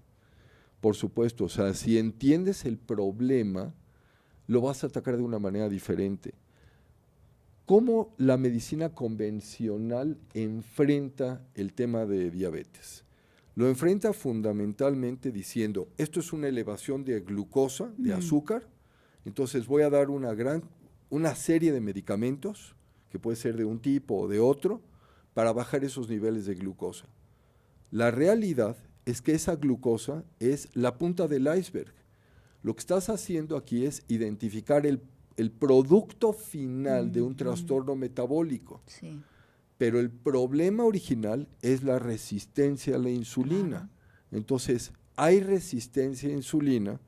S2: Por supuesto, o sea, si entiendes el problema, lo vas a atacar de una manera diferente. ¿Cómo la medicina convencional enfrenta el tema de diabetes? Lo enfrenta fundamentalmente diciendo: esto es una elevación de glucosa, de azúcar, entonces voy a dar una serie de medicamentos, que puede ser de un tipo o de otro, para bajar esos niveles de glucosa. La realidad es que esa glucosa es la punta del iceberg. Lo que estás haciendo aquí es identificar el producto final de un trastorno metabólico.
S4: Sí.
S2: Pero el problema original es la resistencia a la insulina. Entonces, hay resistencia a insulina,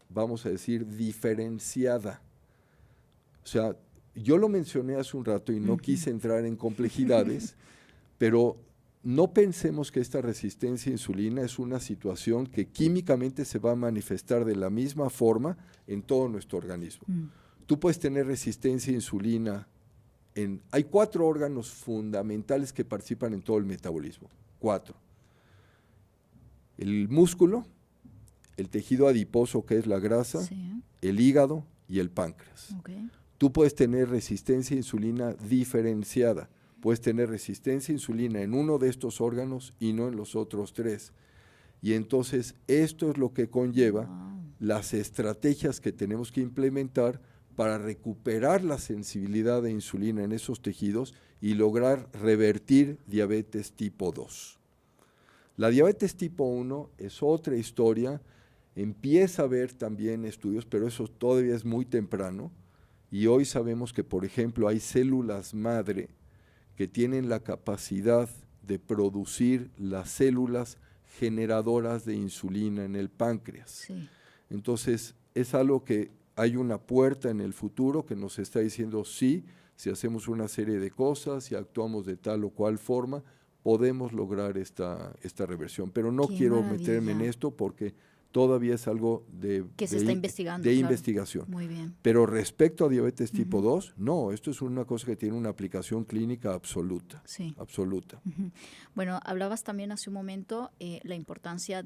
S2: vamos a decir, diferenciada. O sea, yo lo mencioné hace un rato y no quise entrar en complejidades, pero no pensemos que esta resistencia a insulina es una situación que químicamente se va a manifestar de la misma forma en todo nuestro organismo. Tú puedes tener resistencia a insulina hay 4 órganos fundamentales que participan en todo el metabolismo. 4. El músculo, el tejido adiposo, que es la grasa, el hígado y el páncreas. Tú puedes tener resistencia a insulina diferenciada. Puedes tener resistencia a insulina en uno de estos órganos y no en los otros 3. Y entonces esto es lo que conlleva las estrategias que tenemos que implementar para recuperar la sensibilidad de insulina en esos tejidos y lograr revertir diabetes tipo 2. La diabetes tipo 1 es otra historia, empieza a haber también estudios, pero eso todavía es muy temprano, y hoy sabemos que, por ejemplo, hay células madre que tienen la capacidad de producir las células generadoras de insulina en el páncreas. Entonces, es algo que hay una puerta en el futuro que nos está diciendo: sí, si hacemos una serie de cosas, si actuamos de tal o cual forma, podemos lograr esta reversión. Pero no quiero meterme en esto porque todavía es algo
S4: que se está investigando,
S2: de investigación.
S4: Muy bien.
S2: Pero respecto a diabetes tipo 2, no, esto es una cosa que tiene una aplicación clínica absoluta. Absoluta.
S4: Bueno, hablabas también hace un momento la importancia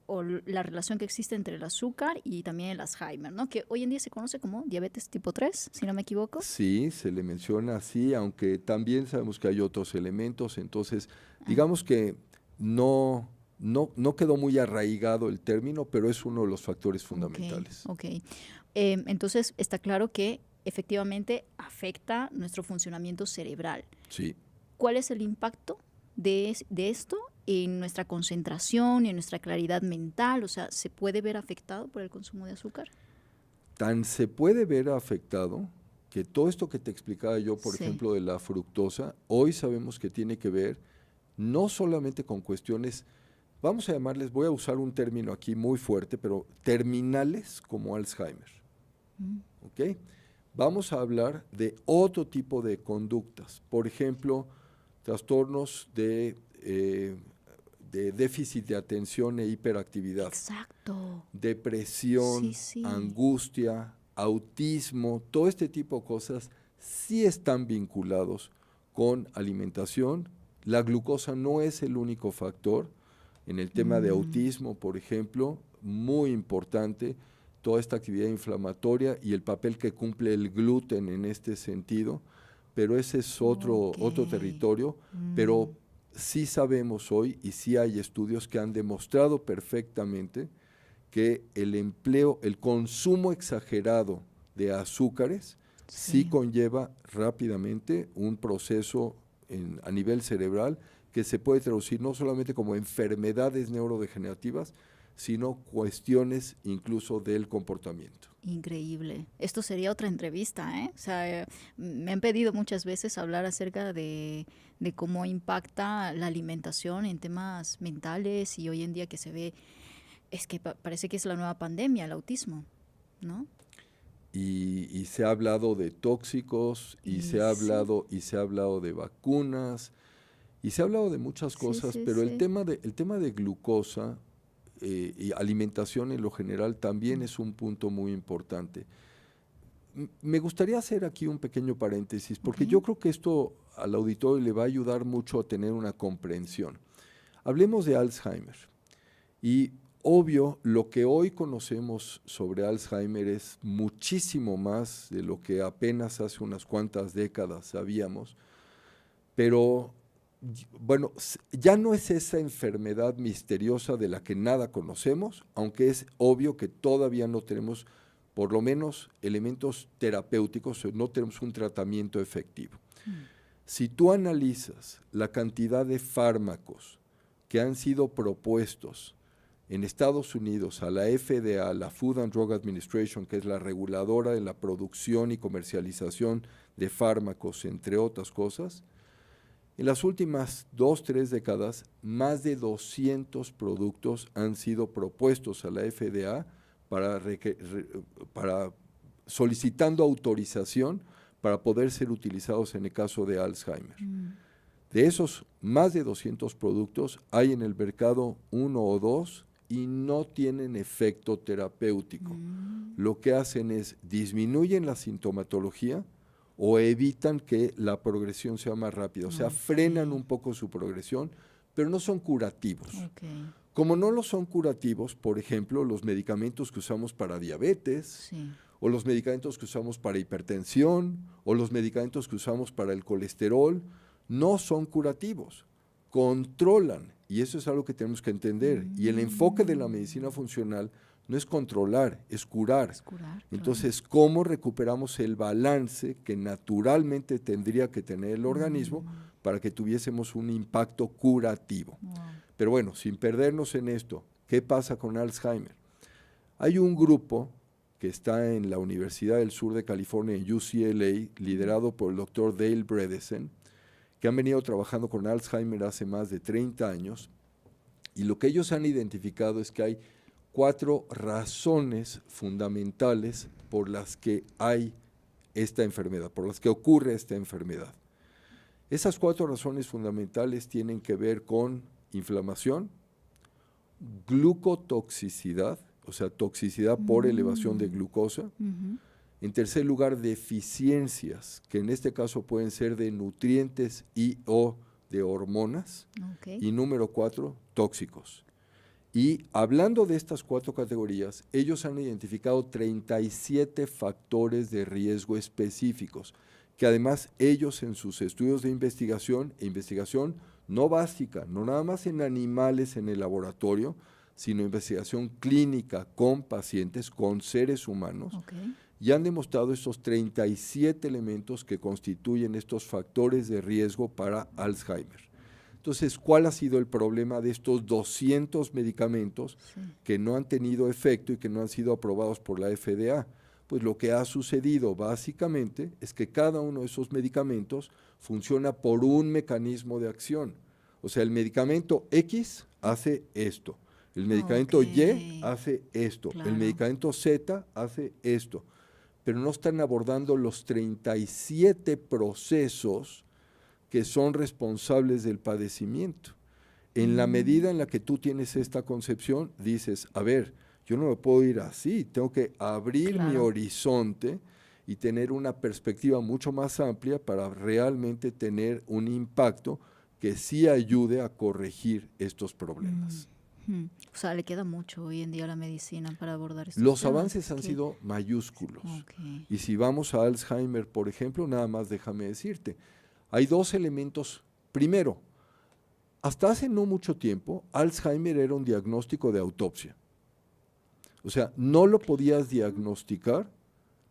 S4: o la relación que existe entre el azúcar y también el Alzheimer, ¿no? Que hoy en día se conoce como diabetes tipo 3, si no me equivoco.
S2: Sí, se le menciona así, aunque también sabemos que hay otros elementos. Entonces, digamos que no quedó muy arraigado el término, pero es uno de los factores fundamentales.
S4: Entonces, está claro que efectivamente afecta nuestro funcionamiento cerebral.
S2: Sí.
S4: ¿Cuál es el impacto de esto en nuestra concentración y en nuestra claridad mental? O sea, ¿se puede ver afectado por el consumo de azúcar?
S2: Tan se puede ver afectado que todo esto que te explicaba yo, por ejemplo, de la fructosa, hoy sabemos que tiene que ver no solamente con cuestiones, vamos a llamarles, voy a usar un término aquí muy fuerte, pero terminales como Alzheimer. ¿Ok? Vamos a hablar de otro tipo de conductas, por ejemplo, trastornos de déficit de atención e hiperactividad.
S4: Exacto.
S2: Depresión, angustia, autismo, todo este tipo de cosas sí están vinculados con alimentación. La glucosa no es el único factor. En el tema de autismo, por ejemplo, muy importante, toda esta actividad inflamatoria y el papel que cumple el gluten en este sentido. pero ese es otro territorio, pero sí sabemos hoy y sí hay estudios que han demostrado perfectamente que el consumo exagerado de azúcares sí conlleva rápidamente un proceso a nivel cerebral que se puede traducir no solamente como enfermedades neurodegenerativas, sino cuestiones incluso del comportamiento.
S4: Increíble. Esto sería otra entrevista, ¿eh? O sea, me han pedido muchas veces hablar acerca de cómo impacta la alimentación en temas mentales, y hoy en día que se ve, es que parece que es la nueva pandemia, el autismo, ¿no?
S2: Y se ha hablado de tóxicos, y se ha hablado de vacunas, y se ha hablado de muchas cosas, pero el tema de glucosa y alimentación en lo general también es un punto muy importante. Me gustaría hacer aquí un pequeño paréntesis, porque yo creo que esto al auditorio le va a ayudar mucho a tener una comprensión. Hablemos de Alzheimer. Y obvio, lo que hoy conocemos sobre Alzheimer es muchísimo más de lo que apenas hace unas cuantas décadas sabíamos, pero bueno, ya no es esa enfermedad misteriosa de la que nada conocemos, aunque es obvio que todavía no tenemos por lo menos elementos terapéuticos, no tenemos un tratamiento efectivo. Si tú analizas la cantidad de fármacos que han sido propuestos en Estados Unidos a la FDA, la Food and Drug Administration, que es la reguladora de la producción y comercialización de fármacos, entre otras cosas, en las últimas 2-3 décadas, más de 200 productos han sido propuestos a la FDA para solicitando autorización para poder ser utilizados en el caso de Alzheimer. De esos más de 200 productos, hay en el mercado 1 o 2 y no tienen efecto terapéutico. Lo que hacen es disminuyen la sintomatología o evitan que la progresión sea más rápida. O sea, frenan un poco su progresión, pero no son curativos. Como no lo son curativos, por ejemplo, los medicamentos que usamos para diabetes, o los medicamentos que usamos para hipertensión, o los medicamentos que usamos para el colesterol, no son curativos, controlan, y eso es algo que tenemos que entender. Y el enfoque de la medicina funcional no es controlar, es curar. Entonces, ¿cómo recuperamos el balance que naturalmente tendría que tener el organismo para que tuviésemos un impacto curativo? Pero bueno, sin perdernos en esto, ¿qué pasa con Alzheimer? Hay un grupo que está en la Universidad del Sur de California, en UCLA, liderado por el doctor Dale Bredesen, que han venido trabajando con Alzheimer hace más de 30 años, y lo que ellos han identificado es que hay 4 razones fundamentales por las que hay esta enfermedad, por las que ocurre esta enfermedad. Esas 4 razones fundamentales tienen que ver con inflamación, glucotoxicidad, o sea, toxicidad por elevación de glucosa. En tercer lugar, deficiencias, que en este caso pueden ser de nutrientes y o de hormonas. Y número 4, tóxicos. Y hablando de estas 4 categorías, ellos han identificado 37 factores de riesgo específicos, que además ellos en sus estudios de investigación no básica, no nada más en animales en el laboratorio, sino investigación clínica con pacientes, con seres humanos, y han demostrado estos 37 elementos que constituyen estos factores de riesgo para Alzheimer. Entonces, ¿cuál ha sido el problema de estos 200 medicamentos que no han tenido efecto y que no han sido aprobados por la FDA? Pues lo que ha sucedido básicamente es que cada uno de esos medicamentos funciona por un mecanismo de acción. O sea, el medicamento X hace esto, el medicamento Y hace esto, el medicamento Z hace esto, pero no están abordando los 37 procesos que son responsables del padecimiento. En la medida en la que tú tienes esta concepción, dices, a ver, yo no me puedo ir así, tengo que abrir mi horizonte y tener una perspectiva mucho más amplia para realmente tener un impacto que sí ayude a corregir estos problemas.
S4: O sea, le queda mucho hoy en día a la medicina para abordar estos
S2: Los
S4: temas.
S2: avances han sido mayúsculos.
S4: Okay.
S2: Y si vamos a Alzheimer, por ejemplo, nada más déjame decirte, hay 2 elementos. Primero, hasta hace no mucho tiempo, Alzheimer era un diagnóstico de autopsia. O sea, no lo podías diagnosticar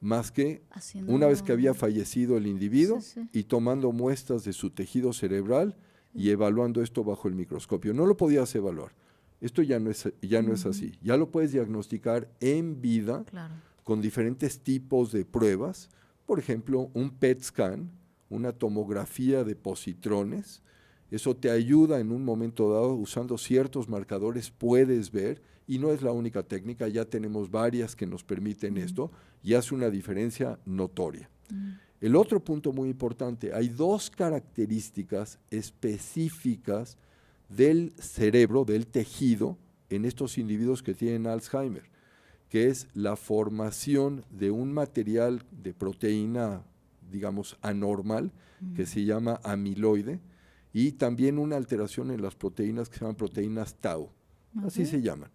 S2: más que una vez que había fallecido el individuo y tomando muestras de su tejido cerebral y evaluando esto bajo el microscopio. No lo podías evaluar. Esto ya no es así. Ya lo puedes diagnosticar en vida con diferentes tipos de pruebas. Por ejemplo, un PET scan, una tomografía de positrones. Eso te ayuda en un momento dado, usando ciertos marcadores, puedes ver, y no es la única técnica, ya tenemos varias que nos permiten esto, y hace una diferencia notoria. El otro punto muy importante, hay 2 características específicas del cerebro, del tejido, en estos individuos que tienen Alzheimer, que es la formación de un material de proteína, digamos, anormal, que se llama amiloide, y también una alteración en las proteínas que se llaman proteínas tau, así se llaman.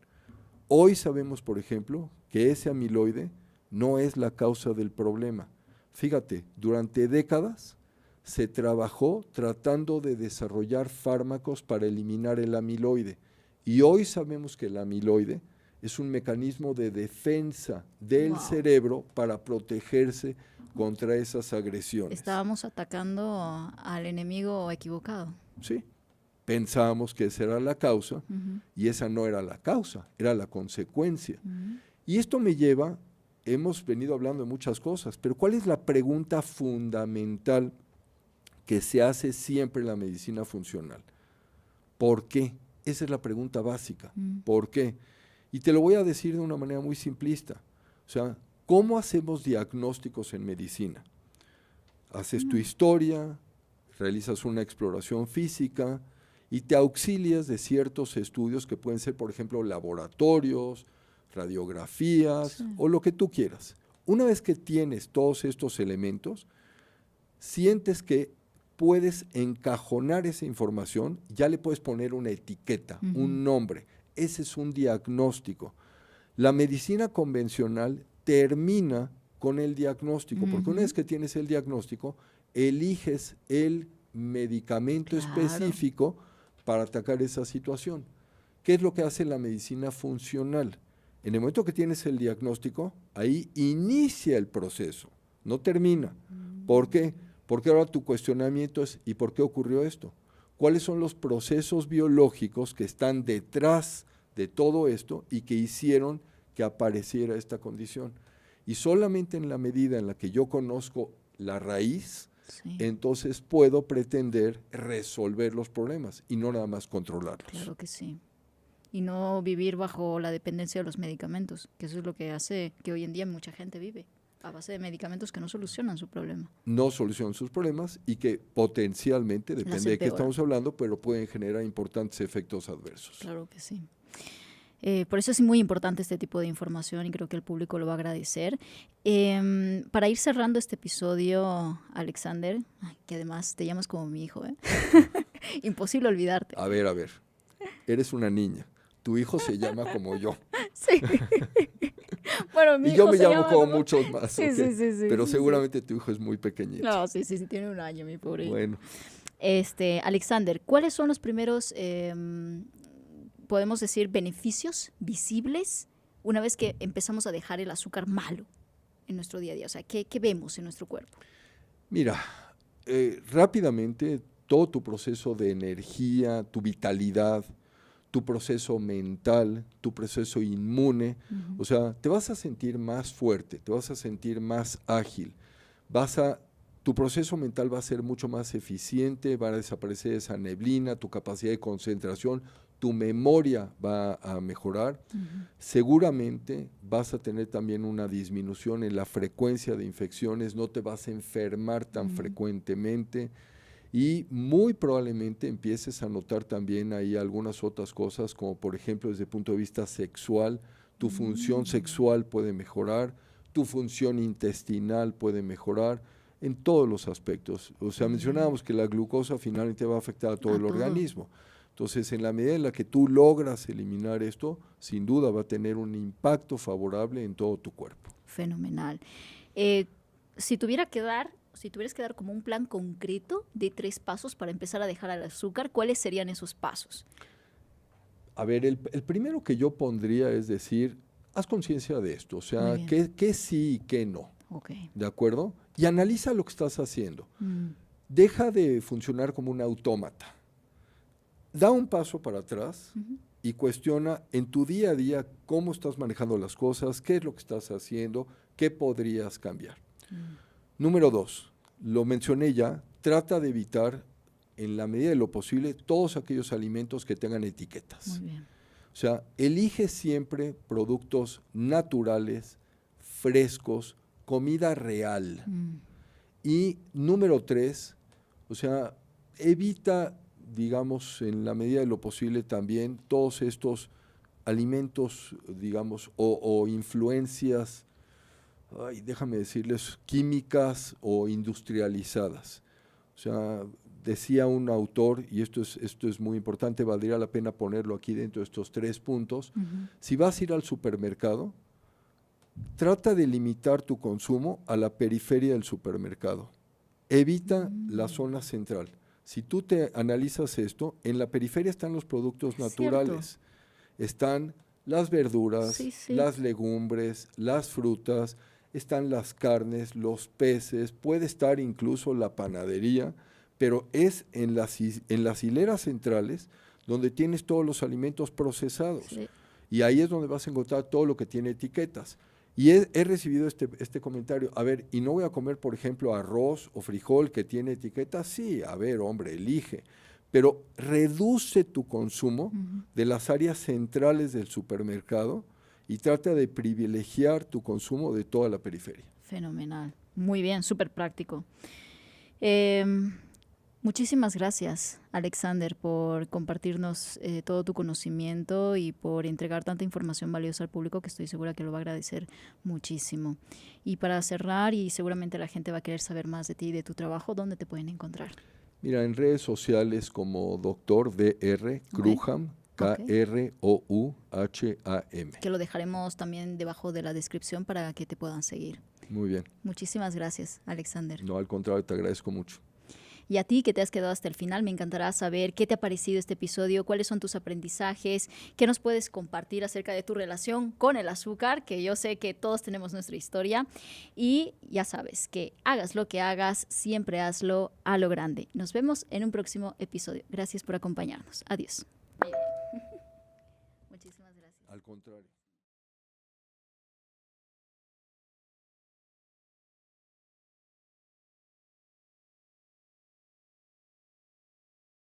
S2: Hoy sabemos, por ejemplo, que ese amiloide no es la causa del problema. Fíjate, durante décadas se trabajó tratando de desarrollar fármacos para eliminar el amiloide, y hoy sabemos que el amiloide es un mecanismo de defensa del cerebro para protegerse contra esas agresiones.
S4: Estábamos atacando al enemigo equivocado.
S2: Sí, pensábamos que esa era la causa y esa no era la causa, era la consecuencia. Y esto me lleva, hemos venido hablando de muchas cosas, pero ¿cuál es la pregunta fundamental que se hace siempre en la medicina funcional? ¿Por qué? Esa es la pregunta básica. ¿Por qué? Y te lo voy a decir de una manera muy simplista. O sea, ¿cómo hacemos diagnósticos en medicina? Haces tu historia, realizas una exploración física y te auxilias de ciertos estudios que pueden ser, por ejemplo, laboratorios, radiografías o lo que tú quieras. Una vez que tienes todos estos elementos, sientes que puedes encajonar esa información, ya le puedes poner una etiqueta, un nombre. Ese es un diagnóstico. La medicina convencional termina con el diagnóstico, porque una vez que tienes el diagnóstico, eliges el medicamento específico para atacar esa situación. ¿Qué es lo que hace la medicina funcional? En el momento que tienes el diagnóstico, ahí inicia el proceso, no termina. ¿Por qué? Porque ahora tu cuestionamiento es, ¿y por qué ocurrió esto? ¿Cuáles son los procesos biológicos que están detrás de todo esto y que hicieron que apareciera esta condición? Y solamente en la medida en la que yo conozco la raíz, entonces puedo pretender resolver los problemas y no nada más controlarlos.
S4: Claro que sí. Y no vivir bajo la dependencia de los medicamentos, que eso es lo que hace que hoy en día mucha gente vive a base de medicamentos que no solucionan su problema.
S2: No solucionan sus problemas y que potencialmente, depende de qué estamos hablando, pero pueden generar importantes efectos adversos.
S4: Claro que sí. Por eso es muy importante este tipo de información y creo que el público lo va a agradecer. Para ir cerrando este episodio, Alexander, que además te llamas como mi hijo, imposible olvidarte.
S2: A ver, eres una niña. Tu hijo se llama como yo.
S4: Sí. Bueno, mi
S2: y yo
S4: hijo
S2: me
S4: se
S2: llamo
S4: llama
S2: como muchos más.
S4: Sí,
S2: okay.
S4: sí,
S2: pero seguramente tu hijo es muy pequeñito.
S4: No, sí, tiene 1 año, mi pobre.
S2: Bueno.
S4: Alexander, ¿cuáles son los primeros, podemos decir, beneficios visibles una vez que empezamos a dejar el azúcar malo en nuestro día a día? O sea, ¿qué vemos en nuestro cuerpo?
S2: Mira, rápidamente, todo tu proceso de energía, tu vitalidad, tu proceso mental, tu proceso inmune, o sea, te vas a sentir más fuerte, te vas a sentir más ágil, tu proceso mental va a ser mucho más eficiente, va a desaparecer esa neblina, tu capacidad de concentración, tu memoria va a mejorar, seguramente vas a tener también una disminución en la frecuencia de infecciones, no te vas a enfermar tan frecuentemente, y muy probablemente empieces a notar también ahí algunas otras cosas, como por ejemplo desde el punto de vista sexual, tu función sexual puede mejorar, tu función intestinal puede mejorar, en todos los aspectos. O sea, mencionábamos que la glucosa finalmente va a afectar a todo el organismo. Entonces, en la medida en la que tú logras eliminar esto, sin duda va a tener un impacto favorable en todo tu cuerpo.
S4: Fenomenal. Si tuvieras que dar como un plan concreto de 3 pasos para empezar a dejar el azúcar, ¿cuáles serían esos pasos?
S2: A ver, el primero que yo pondría es decir, haz conciencia de esto, o sea, qué sí y qué no.
S4: Okay.
S2: ¿De acuerdo? Y analiza lo que estás haciendo. Deja de funcionar como un autómata. Da un paso para atrás y cuestiona en tu día a día cómo estás manejando las cosas, qué es lo que estás haciendo, qué podrías cambiar. Número 2, lo mencioné ya, trata de evitar en la medida de lo posible todos aquellos alimentos que tengan etiquetas.
S4: Muy bien.
S2: O sea, elige siempre productos naturales, frescos, comida real. Y número 3, o sea, evita, digamos, en la medida de lo posible también todos estos alimentos, digamos, o influencias, déjame decirles, químicas o industrializadas. O sea, decía un autor, y esto es muy importante, valdría la pena ponerlo aquí dentro de estos 3 puntos, si vas a ir al supermercado, trata de limitar tu consumo a la periferia del supermercado. Evita la zona central. Si tú te analizas esto, en la periferia están los productos naturales. Están las verduras, las legumbres, las frutas, están las carnes, los peces, puede estar incluso la panadería, pero es en las hileras centrales donde tienes todos los alimentos procesados. Y ahí es donde vas a encontrar todo lo que tiene etiquetas. Y he recibido este comentario, a ver, ¿y no voy a comer, por ejemplo, arroz o frijol que tiene etiquetas? Sí, a ver, hombre, elige. Pero reduce tu consumo de las áreas centrales del supermercado y trata de privilegiar tu consumo de toda la periferia.
S4: Fenomenal. Muy bien, súper práctico. Muchísimas gracias, Alexander, por compartirnos todo tu conocimiento y por entregar tanta información valiosa al público, que estoy segura que lo va a agradecer muchísimo. Y para cerrar, y seguramente la gente va a querer saber más de ti y de tu trabajo, ¿dónde te pueden encontrar?
S2: Mira, en redes sociales como Dr. Dr. Krouham, K-R-O-U-H-A-M.
S4: Que lo dejaremos también debajo de la descripción para que te puedan seguir.
S2: Muy bien.
S4: Muchísimas gracias, Alexander.
S2: No, al contrario, te agradezco mucho.
S4: Y a ti que te has quedado hasta el final, me encantará saber qué te ha parecido este episodio, cuáles son tus aprendizajes, qué nos puedes compartir acerca de tu relación con el azúcar, que yo sé que todos tenemos nuestra historia. Y ya sabes que hagas lo que hagas, siempre hazlo a lo grande. Nos vemos en un próximo episodio. Gracias por acompañarnos. Adiós. Muchísimas gracias.
S2: Al contrario.